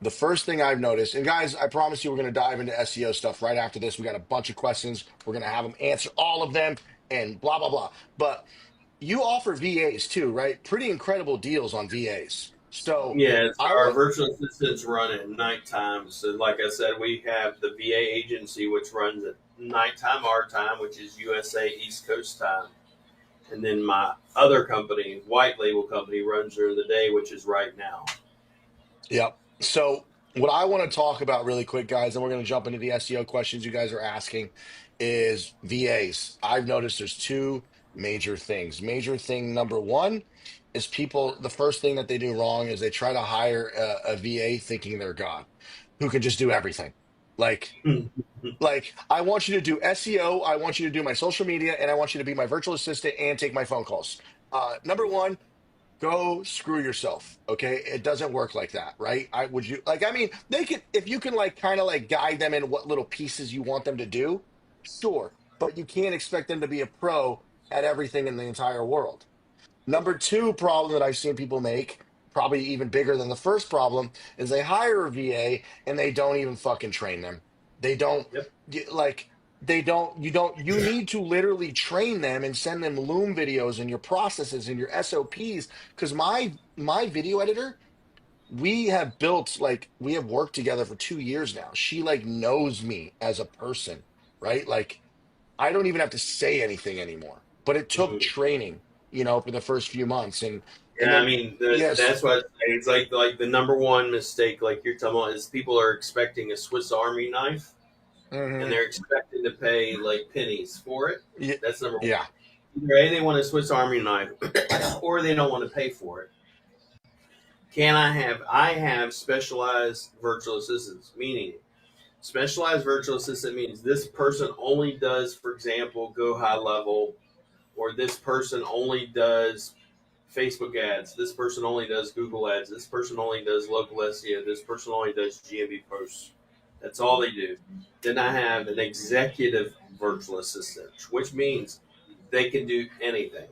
The first thing I've noticed, and guys, I promise you, we're going to dive into SEO stuff right after this. We got a bunch of questions. We're going to have them answer all of them and blah, blah, blah. But you offer VAs too, right? Pretty incredible deals on VAs. So Yeah, so I our want, virtual assistants run at nighttime. So, like I said, we have the VA agency, which runs at nighttime our time, which is USA East Coast time. And then my other company, White Label Company, runs during the day, which is right now. yep. So what I want to talk about really quick, guys, and we're going to jump into the SEO questions you guys are asking, is VAs. I've noticed there's two major things. Major thing number one is people, the first thing that they do wrong is they try to hire a VA thinking they're God, who can just do everything. Like, I want you to do SEO, I want you to do my social media, and I want you to be my virtual assistant and take my phone calls. Number one, go screw yourself. Okay. It doesn't work like that, right? I would you like, I mean, they can, if you can like kind of like guide them in what little pieces you want them to do, sure. But you can't expect them to be a pro at everything in the entire world. Number two problem that I've seen people make, probably even bigger than the first problem, is they hire a VA and they don't even fucking train them. They don't Yep. like you need to literally train them and send them Loom videos and your processes and your SOPs. Because my video editor, we have worked together for 2 years now. She like knows me as a person, right? Like I don't even have to say anything anymore. But it took Mhm. training, for the first few months, and Yeah, I then mean yes, that's what it's like. The number one mistake, like you're talking about, is people are expecting a Swiss Army knife, and hmm they're expecting to pay like pennies for it. yeah, That's number one. yeah, Either A, they want a Swiss Army knife, or they don't want to pay for it. Can I have? I have specialized virtual assistants, meaning specialized virtual assistant means this person only does, for example, go high level, or this person only does Facebook ads. This person only does Google ads. This person only does local SEO. This person only does GMB posts. That's all they do. Then I have an executive virtual assistant, which means they can do anything.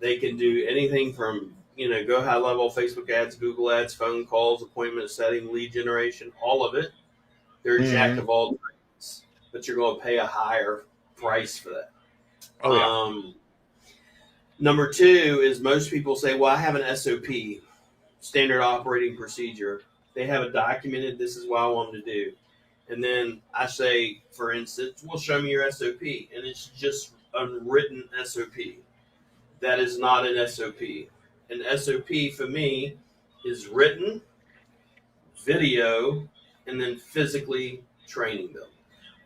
They can do anything from, go high level Facebook ads, Google ads, phone calls, appointment setting, lead generation, all of it. They're a jack hmm of all trades, but you're going to pay a higher price for that. oh yeah, Um, Number two is most people say, well, I have an SOP, standard operating procedure. They have it documented. This is what I want them to do. And then I say, for instance, well, show me your SOP. And it's just a written SOP. That is not an SOP. An SOP for me is written, video, and then physically training them,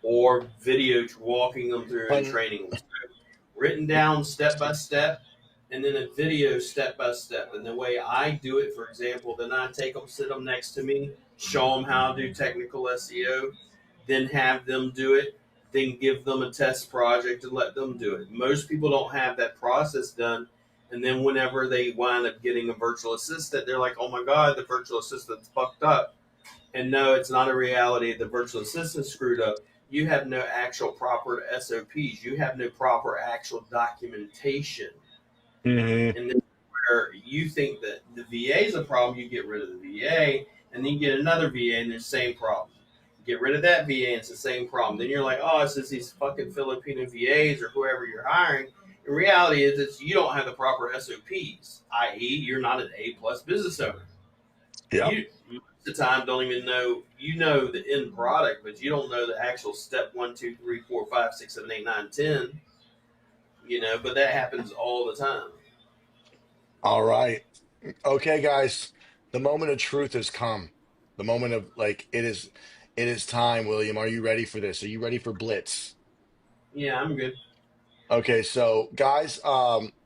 or video walking them through and but training them. Written down step by step, and then a video step by step. And the way I do it, for example, then I take them, sit them next to me, show them how to do technical SEO, then have them do it, then give them a test project and let them do it. Most people don't have that process done. And then whenever they wind up getting a virtual assistant, they're like, oh my God, the virtual assistant's fucked up. And no, it's not a reality. The virtual assistant screwed up. You have no actual proper SOPs. You have no proper actual documentation. hmm And then where you think that the VA is a problem, you get rid of the VA, and then you get another VA and the same problem. You get rid of that VA and it's the same problem. Then you're like, oh, it's just these fucking Filipino VAs or whoever you're hiring. The reality is that you don't have the proper SOPs, i.e., you're not an A plus business owner. yep. You most of the time don't even know, you know the end product, but you don't know the actual step 1, 2, 3, 4, 5, 6, 7, 8, 9, 10. But that happens all the time. All right, okay, guys, the moment of truth has come. The moment of like it is time. William, are you ready for this? Are you ready for Blitz? Yeah, I'm good. Okay, so guys,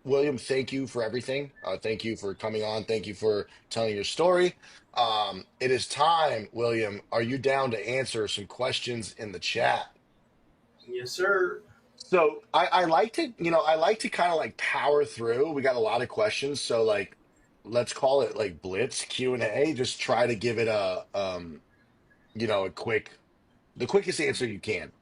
William, thank you for everything. Thank you for coming on. Thank you for telling your story. It is time, William. Are you down to answer some questions in the chat? Yes, sir. So I like to, I like to kind of like power through. We got a lot of questions, so like let's call it like Blitz Q&A. Just try to give it a a quick the quickest answer you can.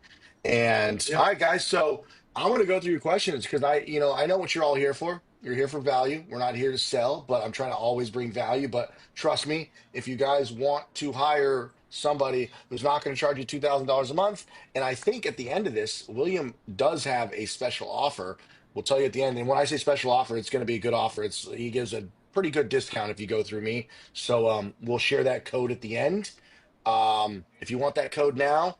And Yep. all right, guys. So I want to go through your questions because I know what you're all here for. You're here for value. We're not here to sell, but I'm trying to always bring value. But trust me, if you guys want to hire somebody who's not going to charge you $2,000 a month, and I think at the end of this, William does have a special offer. We'll tell you at the end. And when I say special offer, it's going to be a good offer. He gives a pretty good discount if you go through me. So we'll share that code at the end. If you want that code now,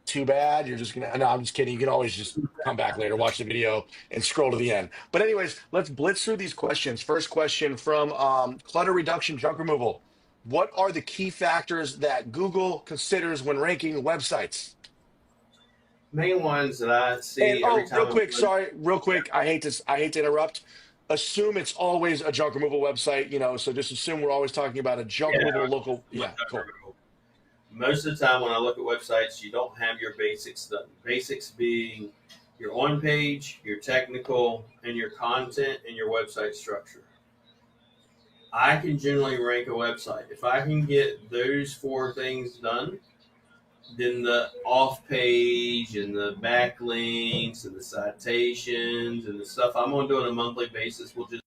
too bad. You're just gonna. No, I'm just kidding. You can always just come back later, watch the video, and scroll to the end. But anyways, let's blitz through these questions. First question from clutter reduction, junk removal. What are the key factors that Google considers when ranking websites? Main ones that I And see every oh, real time quick, I'm sorry, real quick. I hate to interrupt. Assume it's always a junk removal website. So just assume we're always talking about a junk yeah, removal local. with Yeah, cool. most of the time when I look at websites, you don't have your basics done. Basics being your on page, your technical, and your content and your website structure. I can generally rank a website. If I can get those four things done, then the off page and the backlinks and the citations and the stuff I'm going to do on a monthly basis will just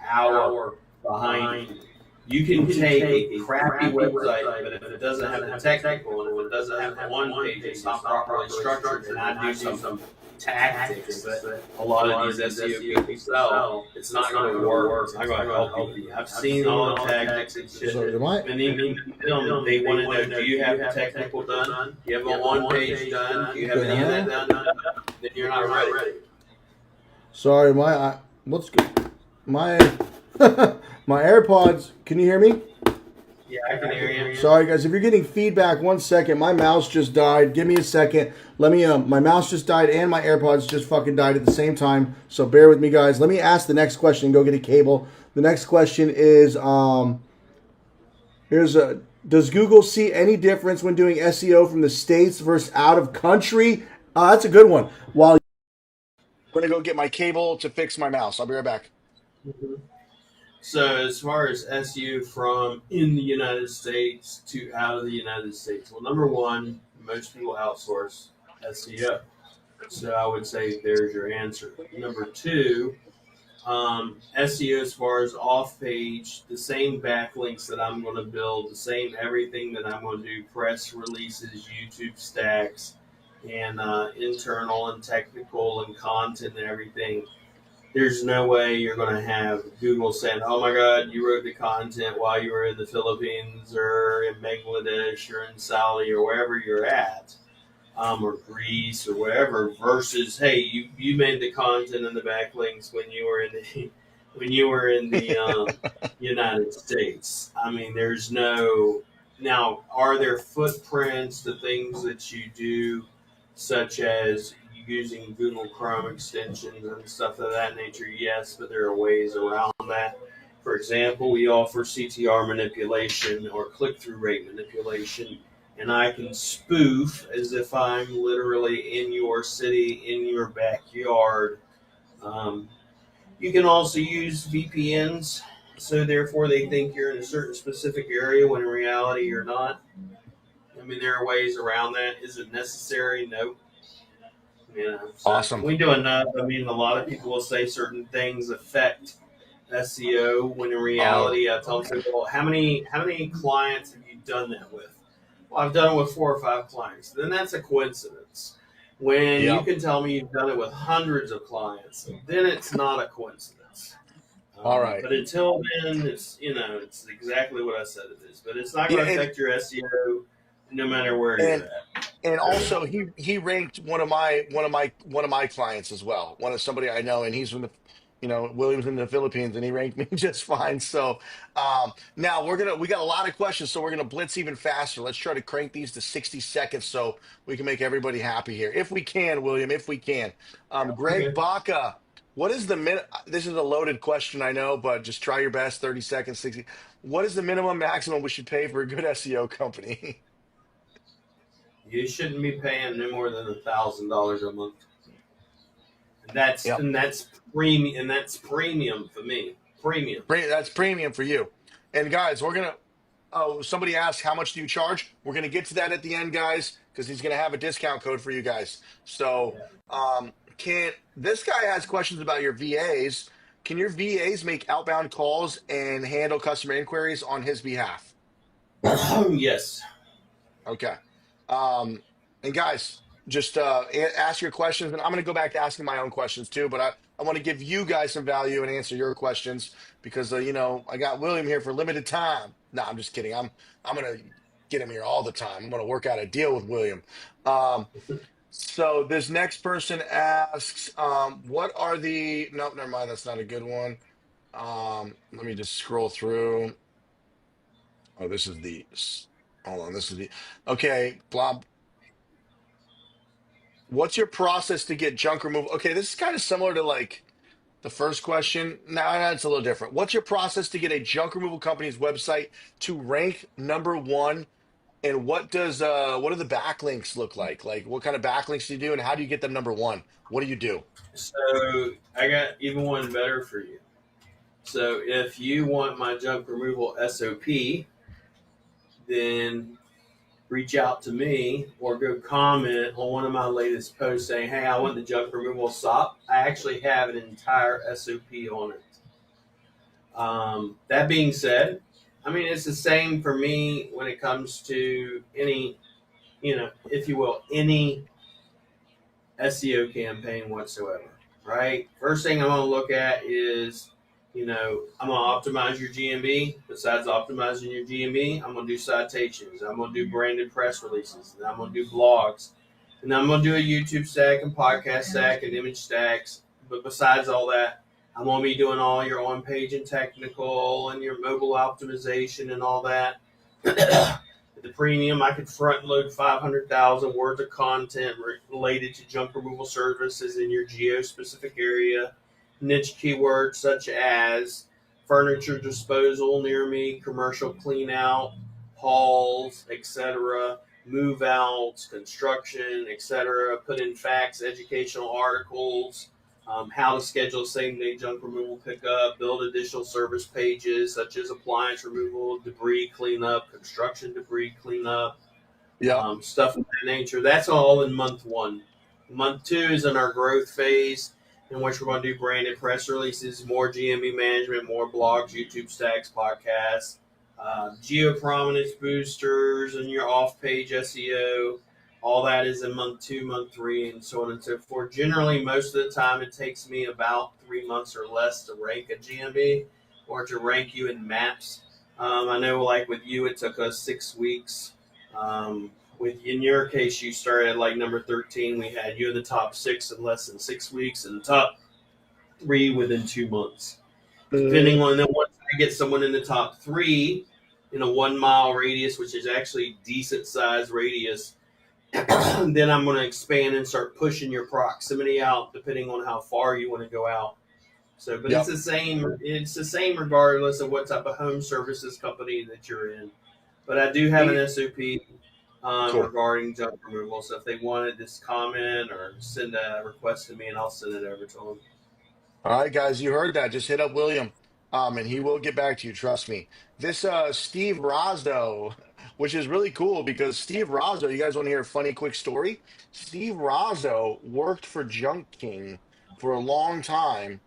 hour behind you. You can take a crappy website, but if it doesn't have the technical and if it doesn't have the one page, it's not properly structured, and I do some tactics that a lot of these SEO people sell, it's not going to work. It's not going to help you. I've seen all the tactics and shit. So am I? And even them, they want to know, do you have the technical done? Do you have a one page done? Do you have any of that done? Then you're not ready. Sorry, what's good? My my AirPods. Can you hear me? Yeah, I can hear you. Sorry, guys. If you're getting feedback, 1 second. My mouse just died. Give me a second. Let me. My mouse just died and my AirPods just fucking died at the same time. So bear with me, guys. Let me ask the next question. Go get a cable. The next question is does Google see any difference when doing SEO from the States versus out of country? That's a good one. While I'm gonna go get my cable to fix my mouse. I'll be right back. So as far as SEO from in the United States to out of the United States, well, number one, most people outsource SEO. So I would say there's your answer. Number two, SEO as far as off page, the same backlinks that I'm going to build, the same everything that I'm going to do, press releases, YouTube stacks, and internal and technical and content and everything. There's no way you're going to have Google saying, oh my God, you wrote the content while you were in the Philippines or in Bangladesh or in Saudi or wherever you're at, or Greece or wherever, versus, hey, you made the content and the backlinks when you were in the United States. I mean, there's no. Now, are there footprints to things that you do, such as using Google Chrome extensions and stuff of that nature? Yes, but there are ways around that. For example, we offer CTR manipulation or click-through rate manipulation, and I can spoof as if I'm literally in your city, in your backyard. You can also use VPNs, so therefore they think you're in a certain specific area when in reality you're not. I mean, there are ways around that. Is it necessary? No. So Awesome. we do enough. I mean, a lot of people will say certain things affect SEO when in reality, I tell them, well, how many clients have you done that with? Well, I've done it with 4 or 5 clients. Then that's a coincidence. When you can tell me you've done it with hundreds of clients, then it's not a coincidence. All right. But until then, it's exactly what I said it is. But it's not going to affect your SEO no matter where you're at. And also he ranked one of my clients as well. One of somebody I know, and he's from the William's in the Philippines, and he ranked me just fine. So now we got a lot of questions, so we're gonna blitz even faster. Let's try to crank these to 60 seconds so we can make everybody happy here. If we can, William, if we can. Greg Baca, what is the this is a loaded question, I know, but just try your best, 30 seconds, 60. What is the minimum maximum we should pay for a good SEO company? You shouldn't be paying no more than $1,000 a month. That's premium, and that's premium for me. Premium. That's premium for you. And guys, we're gonna Oh, somebody asked, how much do you charge? We're going to get to that at the end, guys, because he's going to have a discount code for you guys. So, can this guy has questions about your VAs? Can your VAs make outbound calls and handle customer inquiries on his behalf? Yes. Okay. And guys, just ask your questions, and I'm going to go back to asking my own questions too. But I want to give you guys some value and answer your questions because I got William here for limited time. No, I'm just kidding. I'm going to get him here all the time. I'm going to work out a deal with William. Um, so this next person asks, what are the? Nope, never mind. That's not a good one. Let me just scroll through. Oh, this is the. Hold on. This is the. Okay, blah. What's your process to get junk removal? Okay, this is kind of similar to like the first question. No, no, it's a little different. What's your process to get a junk removal company's website to rank number one? And what do the backlinks look like? Like what kind of backlinks do you do and how do you get them number one? What do you do? So I got even one better for you. So if you want my junk removal SOP, then reach out to me or go comment on one of my latest posts saying, hey, I want the junk removal SOP. I actually have an entire SOP on it. That being said, I mean, it's the same for me when it comes to any, if you will, any SEO campaign whatsoever, right? First thing I'm going to look at is, I'm going to optimize your GMB. Besides optimizing your GMB, I'm going to do citations. I'm going to do branded press releases. And I'm going to do blogs. And I'm going to do a YouTube stack and podcast stack and image stacks. But besides all that, I'm going to be doing all your on-page and technical and your mobile optimization and all that. The premium, I could front load 500,000 words of content related to junk removal services in your geo-specific area. Niche keywords such as furniture disposal near me, commercial clean out, hauls, etc., move outs, construction, etc. Put in facts, educational articles, how to schedule same-day junk removal pickup, build additional service pages such as appliance removal, debris cleanup, construction debris cleanup, Yeah. stuff of that nature. That's all in month one. Month two is in our growth phase, in which we're going to do branded press releases, more GMB management, more blogs, YouTube stacks, podcasts, geo prominence boosters, and your off-page SEO. All that is in month two, month three, and so on and so forth. Generally, most of the time, it takes me about 3 months or less to rank a GMB or to rank you in maps. I know, like with you, it took us 6 weeks. In your case, you started at like number 13. We had you in the top 6 in less than 6 weeks, and the top 3 within 2 months. Depending on once I get someone in the top 3 in a 1 mile radius, which is actually decent size radius, then I'm going to expand and start pushing your proximity out, depending on how far you want to go out. So, but Yep. it's the same. It's the same regardless of what type of home services company that you're in. But I do have an SOP Cool. regarding junk removal. So if they wanted this comment or send a request to me, and I'll send it over to them. All right, guys, you heard that. Just hit up William, and he will get back to you. Trust me. This Steve Razzo, which is really cool because Steve Razzo, you guys want to hear a funny quick story? Steve Razzo worked for Junk King for a long time,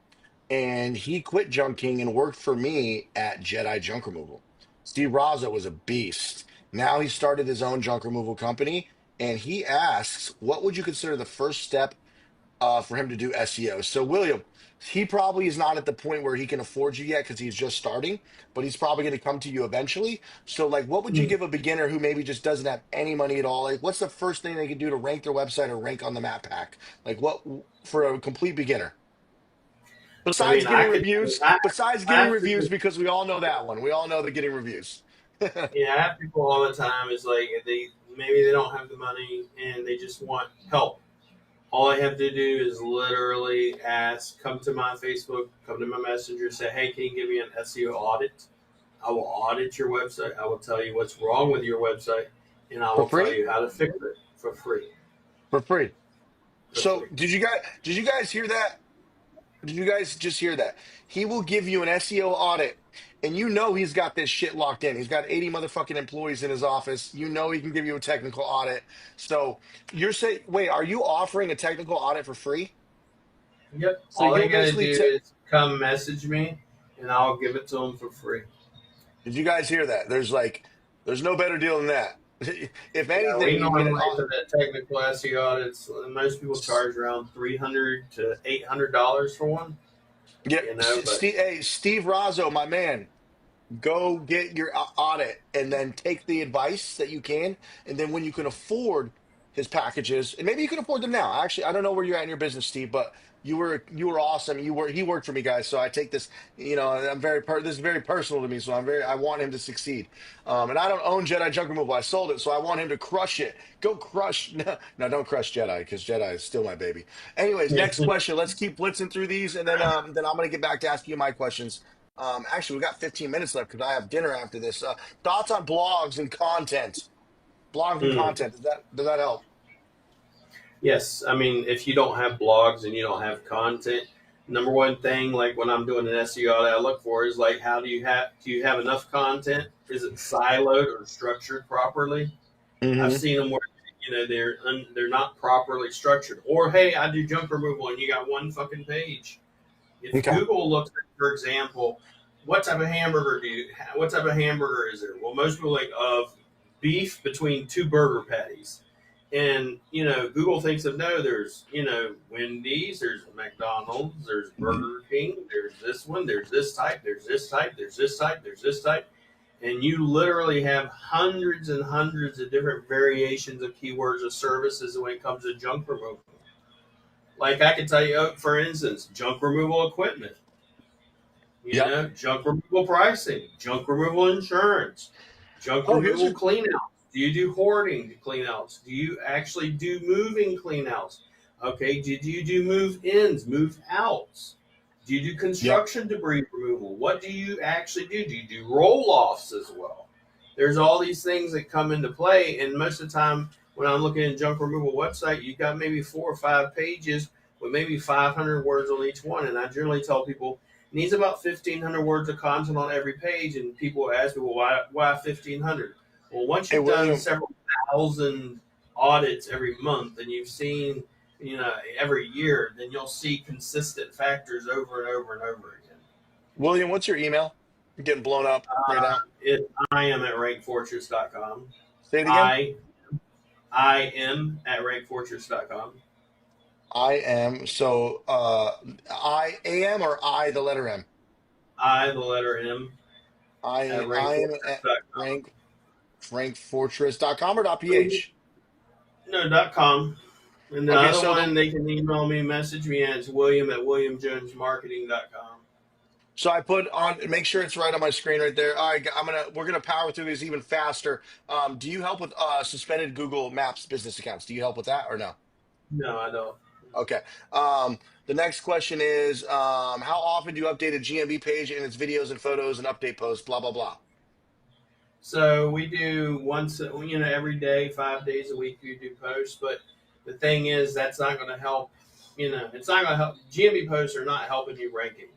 and he quit Junk King and worked for me at Jedi Junk Removal. Steve Razzo was a beast. Now he started his own junk removal company, and he asks, what would you consider the first step for him to do SEO? So, William, he probably is not at the point where he can afford you yet because he's just starting, but he's probably going to come to you eventually. So, like, what would you give a beginner who maybe just doesn't have any money at all? Like, what's the first thing they can do to rank their website or rank on the map pack? Like, what for a complete beginner? I Besides mean, getting reviews, besides I getting have reviews, people, because we all know that one. We all know the getting reviews. I have people all the time. Is like maybe they don't have the money and they just want help. All I have to do is literally ask, come to my Facebook, come to my Messenger, say, hey, can you give me an SEO audit? I will audit your website. I will tell you what's wrong with your website, and I For will tell free? you how to fix it for free. For free. For So free. did you guys hear that? Did you guys just hear that? He will give you an SEO audit, and you know he's got this shit locked in. He's got 80 motherfucking employees in his office. You know he can give you a technical audit. So you're saying, wait, are you offering a technical audit for free? Yep. So All they you'll got to basically do is come message me, and I'll give it to them for free. did you guys hear that? There's no better deal than that. If Yeah, anything, we you can get an normally for that technical SEO audits, most people charge around $300 to $800 for one. yeah, But Steve Razzo, my man. Go get your audit and then take the advice that you can. And then when you can afford his packages, and maybe you can afford them now. Actually, I don't know where you're at in your business, Steve, but you were awesome. He worked for me, guys. So I take this, I'm this is very personal to me. So I want him to succeed. And I don't own Jedi Junk Removal. I sold it, so I want him to crush it. Go crush. No, don't crush Jedi, because Jedi is still my baby. Anyways, next question. Let's keep blitzing through these, and then I'm gonna get back to asking you my questions. Actually, we got 15 minutes left because I have dinner after this. Thoughts on blogs and content? Blogs and mm, content. Does that help? yes, I mean, if you don't have blogs and you don't have content, number one thing, like when I'm doing an SEO audit, I look for is like, how do you have enough content? Is it siloed or structured properly? I've Hmm. seen them where they're not properly structured. Or hey, I do junk removal and you got one fucking page. If Okay. Google looks at, for example, what type of hamburger is there? Well, most people like of beef between two burger patties. And, Google thinks of no, there's, Wendy's, there's McDonald's, there's Burger King, there's this one, there's this type, there's this type, there's this type, there's this type. And you literally have hundreds and hundreds of different variations of keywords of services when it comes to junk removal. Like I can tell you, for instance, junk removal equipment, Yep. junk removal pricing, junk removal insurance, junk Oh, here's removal a cleanouts. Do you do hoarding cleanouts? Do you actually do moving cleanouts? Okay, did you do move ins, move outs? Do you do yep. construction debris removal? What do you actually do? Do you do roll offs as well? There's all these things that come into play, and most of the time when I'm looking at junk removal website, you've got maybe 4 or 5 pages with maybe 500 words on each one, and I generally tell people it needs about 1,500 words of content on every page, and people ask me, well, why 1,500? Well, once Hey, you've done William. several thousand audits every month, and you've seen, every year, then you'll see consistent factors over and over and over again. William, what's your email? I'm getting blown up right now. I am at rankfortress.com. Say it again. I I am at rankfortress.com. I am. So, I am, or I the letter M. I, the letter M, at I am at rankfortress.com. rank rankfortress.com or .ph. No, .com. And the Okay, other so one, they can email me, message me at William at williamjonesmarketing.com. I put on, make sure it's right on my screen right there. All right, we're gonna power through these even faster. Do you help with suspended Google Maps business accounts? Do you help with that or no? No, I don't. Okay. The next question is, how often do you update a GMB page and its videos and photos and update posts? Blah blah blah. So we do once, every day, 5 days a week, we do posts. But the thing is, that's not going to help. It's not going to help. GMB posts are not helping you ranking.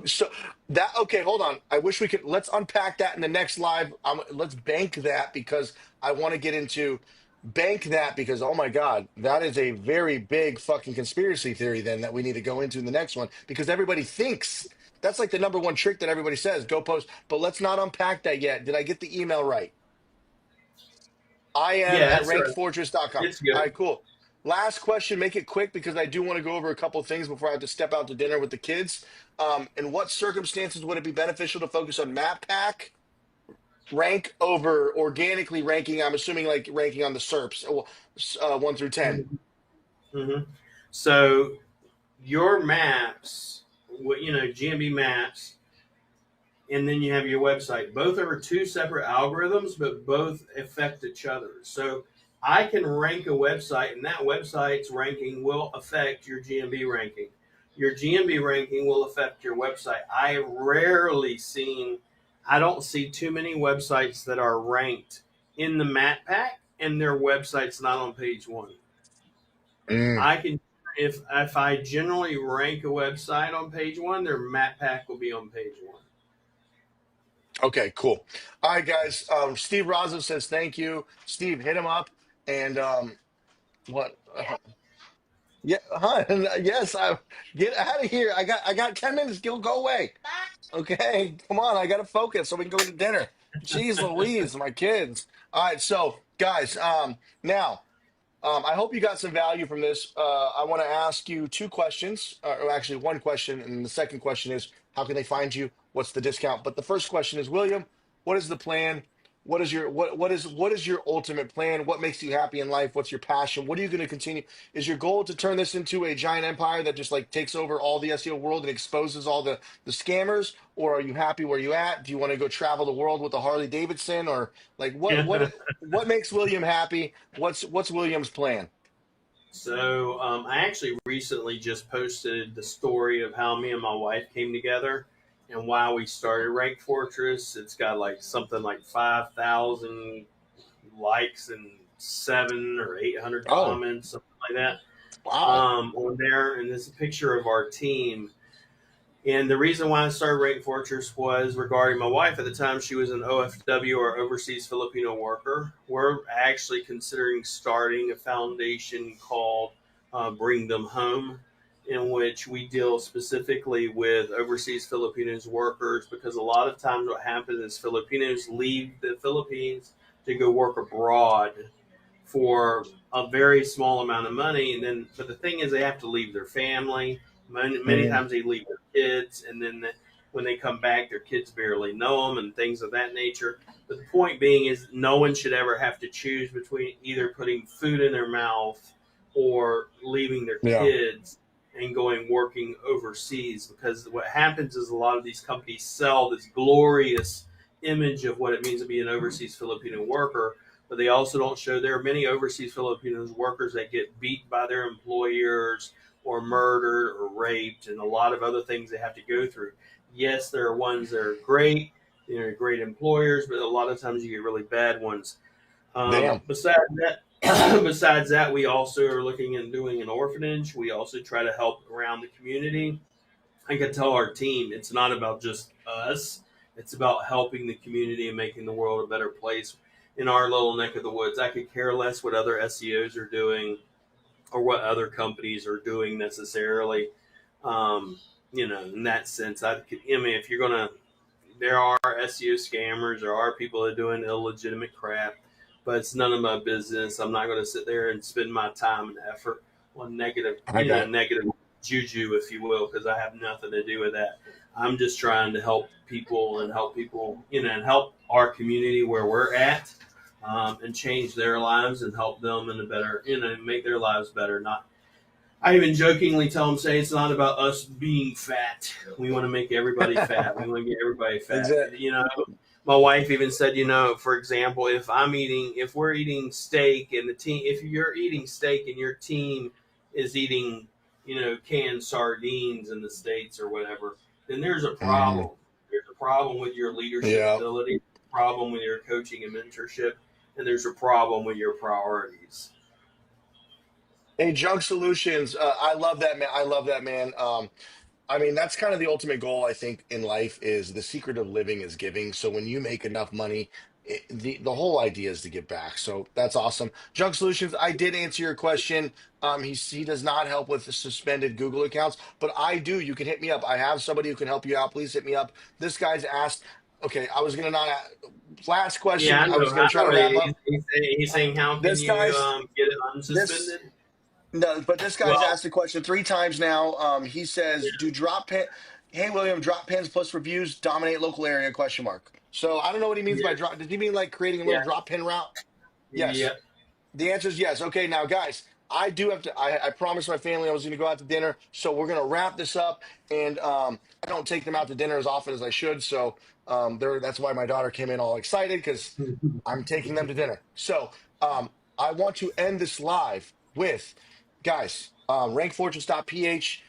So that okay, hold on. I wish we could let's unpack that in the next live. Let's bank that because I want to get into bank that because oh my God, that is a very big fucking conspiracy theory then that we need to go into in the next one because everybody thinks that's like the number one trick that everybody says, go post. But let's not unpack that yet. Did I get the email right? I am Yeah, at that's right. rankfortress.com. It's All good. right, cool. Last question, make it quick because I do want to go over a couple of things before I have to step out to dinner with the kids. In what circumstances would it be beneficial to focus on map pack rank over organically ranking? I'm assuming like ranking on the SERPs, 1 through 10. hmm So your maps, GMB maps, and then you have your website. Both are two separate algorithms, but both affect each other. So I can rank a website, and that website's ranking will affect your GMB ranking. Your GMB ranking will affect your website. I don't see too many websites that are ranked in the map pack and their website's not on page one. Mm. I can if I generally rank a website on page one, their map pack will be on page one. Okay, cool. All right, guys. Steve Rozzo says thank you. Steve, hit him up. And what? Yeah, huh? Yes, I get out of here. I got 10 minutes. Go away. Okay, come on. I got to focus so we can go to dinner. Jeez Louise, my kids. All right, so guys, now. I hope you got some value from this. I want to ask you two questions, or actually one question, and the second question is, how can they find you? What's the discount? But the first question is, William, what is the plan? What is your ultimate plan? What makes you happy in life? What's your passion? What are you going to continue? Is your goal to turn this into a giant empire that just like takes over all the SEO world and exposes all the scammers? Or are you happy where you at? Do you want to go travel the world with a Harley Davidson? Or like what makes William happy? What's William's plan? So I actually recently just posted the story of how me and my wife came together and why we started Rank Fortress. It's got like something like 5,000 likes and 700 or 800 Oh, comments, something like that, wow. on there. And it's a picture of our team. And the reason why I started Rank Fortress was regarding my wife. At the time, she was an OFW, or overseas Filipino worker. We're actually considering starting a foundation called Bring Them Home, in which we deal specifically with overseas Filipinos workers, because a lot of times what happens is Filipinos leave the Philippines to go work abroad for a very small amount of money, and then but the thing is they have to leave their family. Many Mm, times they leave their kids, and then when they come back, their kids barely know them and things of that nature. But the point being is no one should ever have to choose between either putting food in their mouth or leaving their yeah. kids and going working overseas, because what happens is a lot of these companies sell this glorious image of what it means to be an overseas Filipino worker, but they also don't show there are many overseas Filipinos workers that get beat by their employers or murdered or raped and a lot of other things they have to go through. Yes, there are ones that are great, great employers, but a lot of times you get really bad ones. Damn. Besides that, besides that, we also are looking and doing an orphanage. We also try to help around the community. I can tell our team it's not about just us. It's about helping the community and making the world a better place in our little neck of the woods. I could care less what other SEOs are doing or what other companies are doing necessarily. Um, in that sense, I mean, if you're gonna, there are SEO scammers, there are people that are doing illegitimate crap, but it's none of my business. I'm not going to sit there and spend my time and effort on I bet. negative juju, if you will, because I have nothing to do with that. I'm just trying to help people, and help our community where we're at, and change their lives and help them in a better, make their lives better. Not, I even jokingly tell them, say it's not about us being fat. We want to make everybody fat. We want to get everybody fat. Exactly. My wife even said, for example, if we're eating steak and if you're eating steak and your team is eating, canned sardines in the States or whatever, then there's a Mm, problem. There's a problem with your leadership yeah. ability, a problem with your coaching and mentorship, and there's a problem with your priorities. Hey, Junk Solutions. I love that man. I love that man. I mean, that's kind of the ultimate goal, I think, in life is the secret of living is giving. So when you make enough money, the whole idea is to give back. So that's awesome. Junk Solutions, I did answer your question. He does not help with the suspended Google accounts, but I do. You can hit me up. I have somebody who can help you out. Please hit me up. This guy's asked. Okay, I was gonna not. Last Yeah, question. I I was know. gonna I try to know. wrap up. He's saying, how can This you guy's get it this. unsuspended? No, but this guy's Well, asked the question three times now. He says, "Do drop pin? Hey, William, drop pins plus reviews dominate local area? Question mark." So I don't know what he means by yes, drop. Does he mean like creating a little yes, drop pin route? Yes. yep. The answer is yes. Okay, now guys, I do have to. I promised my family I was going to go out to dinner, so we're going to wrap this up. And I don't take them out to dinner as often as I should, so that's why my daughter came in all excited because I'm taking them to dinner. So I want to end this live with guys, rankfortress.ph.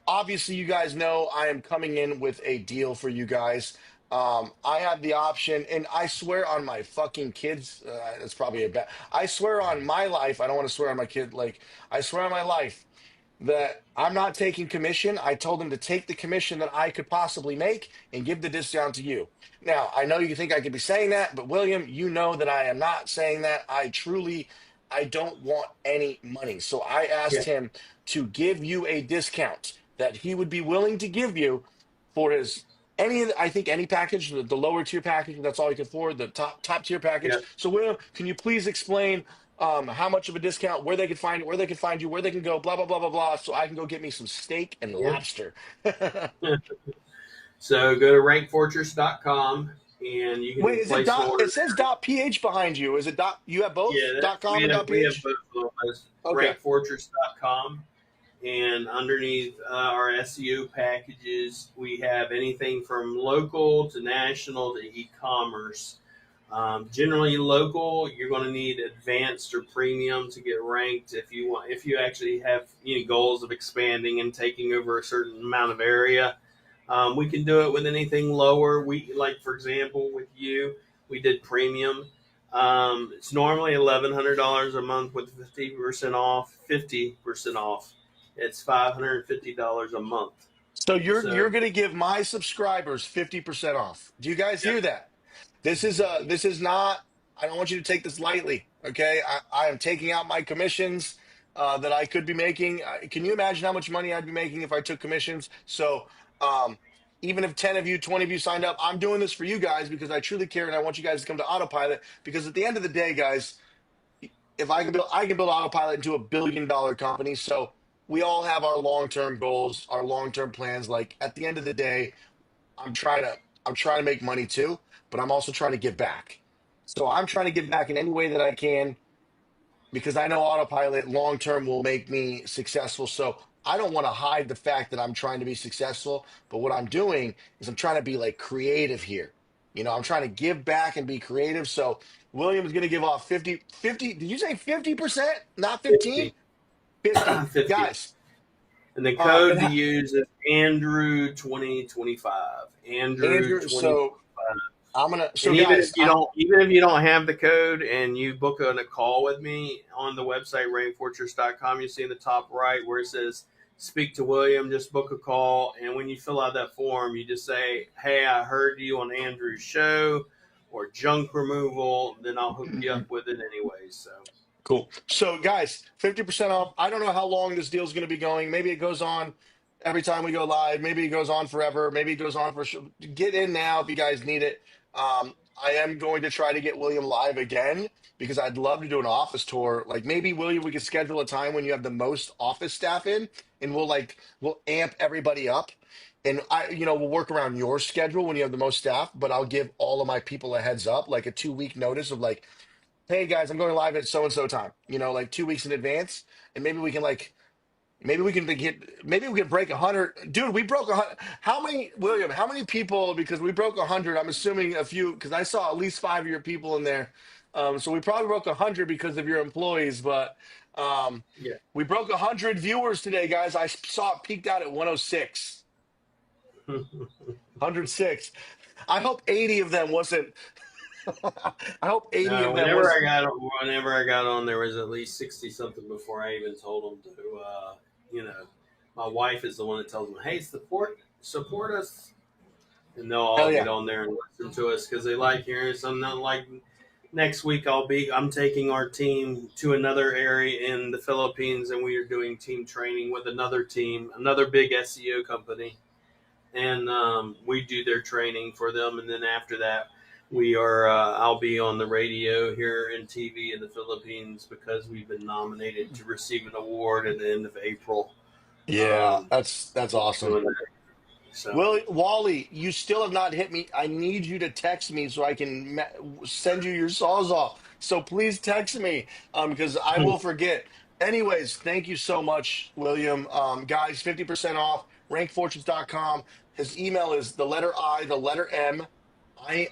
Obviously, you guys know I am coming in with a deal for you guys. I have the option, and I swear on my fucking kids, that's probably a bad. I swear on my life. I don't want to swear on my kid. Like I swear on my life that I'm not taking commission. I told him to take the commission that I could possibly make and give the discount to you. Now, I know you think I could be saying that, but William, you know that I am not saying that. I don't want any money. So I Yeah. asked him to give you a discount that he would be willing to give you for his I think any package, the lower tier package, that's all you can afford, the top tier package. Yeah. So William, can you please explain how much of a discount, where they can find it, where they can find you, where they can go, blah blah blah blah blah, so I can go get me some steak and Yeah. lobster. So go to rankfortress.com and you Wait, can is it place an dot? order. It says dot .ph behind you. Is it dot? You have both Yeah, dot we .com and have dot we have .ph? both of those. Okay. Rankfortress.com, and underneath our SEO packages, we have anything from local to national to e-commerce. Generally, local, you're going to need advanced or premium to get ranked if you actually have goals of expanding and taking over a certain amount of area. We can do it with anything lower. We like, for example, with you, we did premium. It's normally $1,100 a month with 50% off. 50% off. It's $550 a month. So you're So going to give my subscribers 50% off. Do you guys yeah, hear that? This is not. I don't want you to take this lightly. Okay, I am taking out my commissions that I could be making. Can you imagine how much money I'd be making if I took commissions? So um, even if 10 of you, 20 of you signed up, I'm doing this for you guys because I truly care and I want you guys to come to Autopilot. Because at the end of the day, guys, if I can build Autopilot into a $1 billion company. So we all have our long term goals, our long term plans. Like at the end of the day, I'm trying to I'm trying to make money too, but I'm also trying to give back. So I'm trying to give back in any way that I can because I know autopilot long term will make me successful. So I don't want to hide the fact that I'm trying to be successful, but what I'm doing is I'm trying to be like creative here. I'm trying to give back and be creative. So William is going to give off 50. Did you say 50%? Not 15? 50. 50. 50. Guys, And the and code to use is Andrew 2025. Andrew Andrew, 20. so And guys, even if you don't have the code and you book a call with me on the website rainfortress.com, you see in the top right where it says speak to William, just book a call. And when you fill out that form, you just say, hey, I heard you on Andrew's show or junk removal, then I'll hook you up with it anyway. So cool. So, guys, 50% off. I don't know how long this deal is going to be going. Maybe it goes on every time we go live. Maybe it goes on forever. Maybe it goes on for sure. Get in now if you guys need it. I am going to try to get William live again because I'd love to do an office tour. Like maybe William, we could schedule a time when you have the most office staff in, and we'll amp everybody up. And we'll work around your schedule when you have the most staff, but I'll give all of my people a heads up, like a 2 week notice of like, hey guys, I'm going live at so and so time, like 2 weeks in advance, and maybe we can break 100. Dude, we broke 100. How many, William? How many people? Because we broke 100. I'm assuming a few, because I saw at least five of your people in there. So we probably broke 100 because of your employees, but yeah. we broke 100 viewers today, guys. I saw it peaked out at 106, 106. I hope 80 of them wasn't. I hope 80 No, of them was. whenever I got on, there was at least 60 something before I even told them to. My wife is the one that tells them, "Hey, support us," and they'll Hell all get yeah. on there and listen to us because they like hearing us. I'm not like next week. I'm taking our team to another area in the Philippines, and we are doing team training with another team, another big SEO company, and we do their training for them, and then after that I'll be on the radio here and TV in the Philippines because we've been nominated to receive an award at the end of April. Yeah, um, that's awesome. doing that. So Well, Wally, you still have not hit me. I need you to text me so I can send you your Sawzall. So please text me because I will forget. Anyways, thank you so much, William. Guys, 50% off, rankfortunes.com. His email is the letter I, the letter M. I'm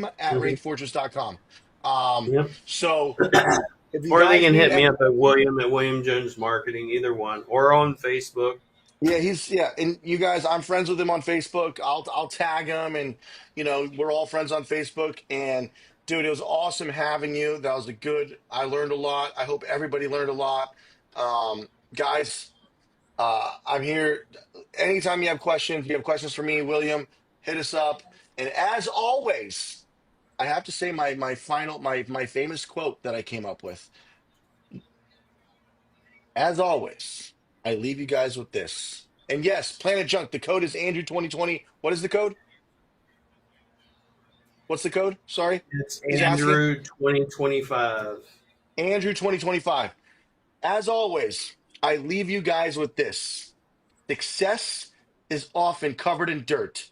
at mhm. rankfortunes.com. Um, Yep. so if you Or they guys can need hit me up at William Jones Marketing, either one, or on Facebook. Yeah, and you guys, I'm friends with him on Facebook. I'll tag him, and we're all friends on Facebook. And dude, it was awesome having you. That was a good. I learned a lot. I hope everybody learned a lot. Guys, I'm here. Anytime you have questions, you have questions for me, William, hit us up. And as always, I have to say my famous quote that I came up with. As always, I leave you guys with this. And yes, Planet Junk, the code is Andrew 2020. What is the code? What's the code? Sorry. It's He's asking. Andrew 2025. Andrew 2025. As always, I leave you guys with this. Success is often covered in dirt,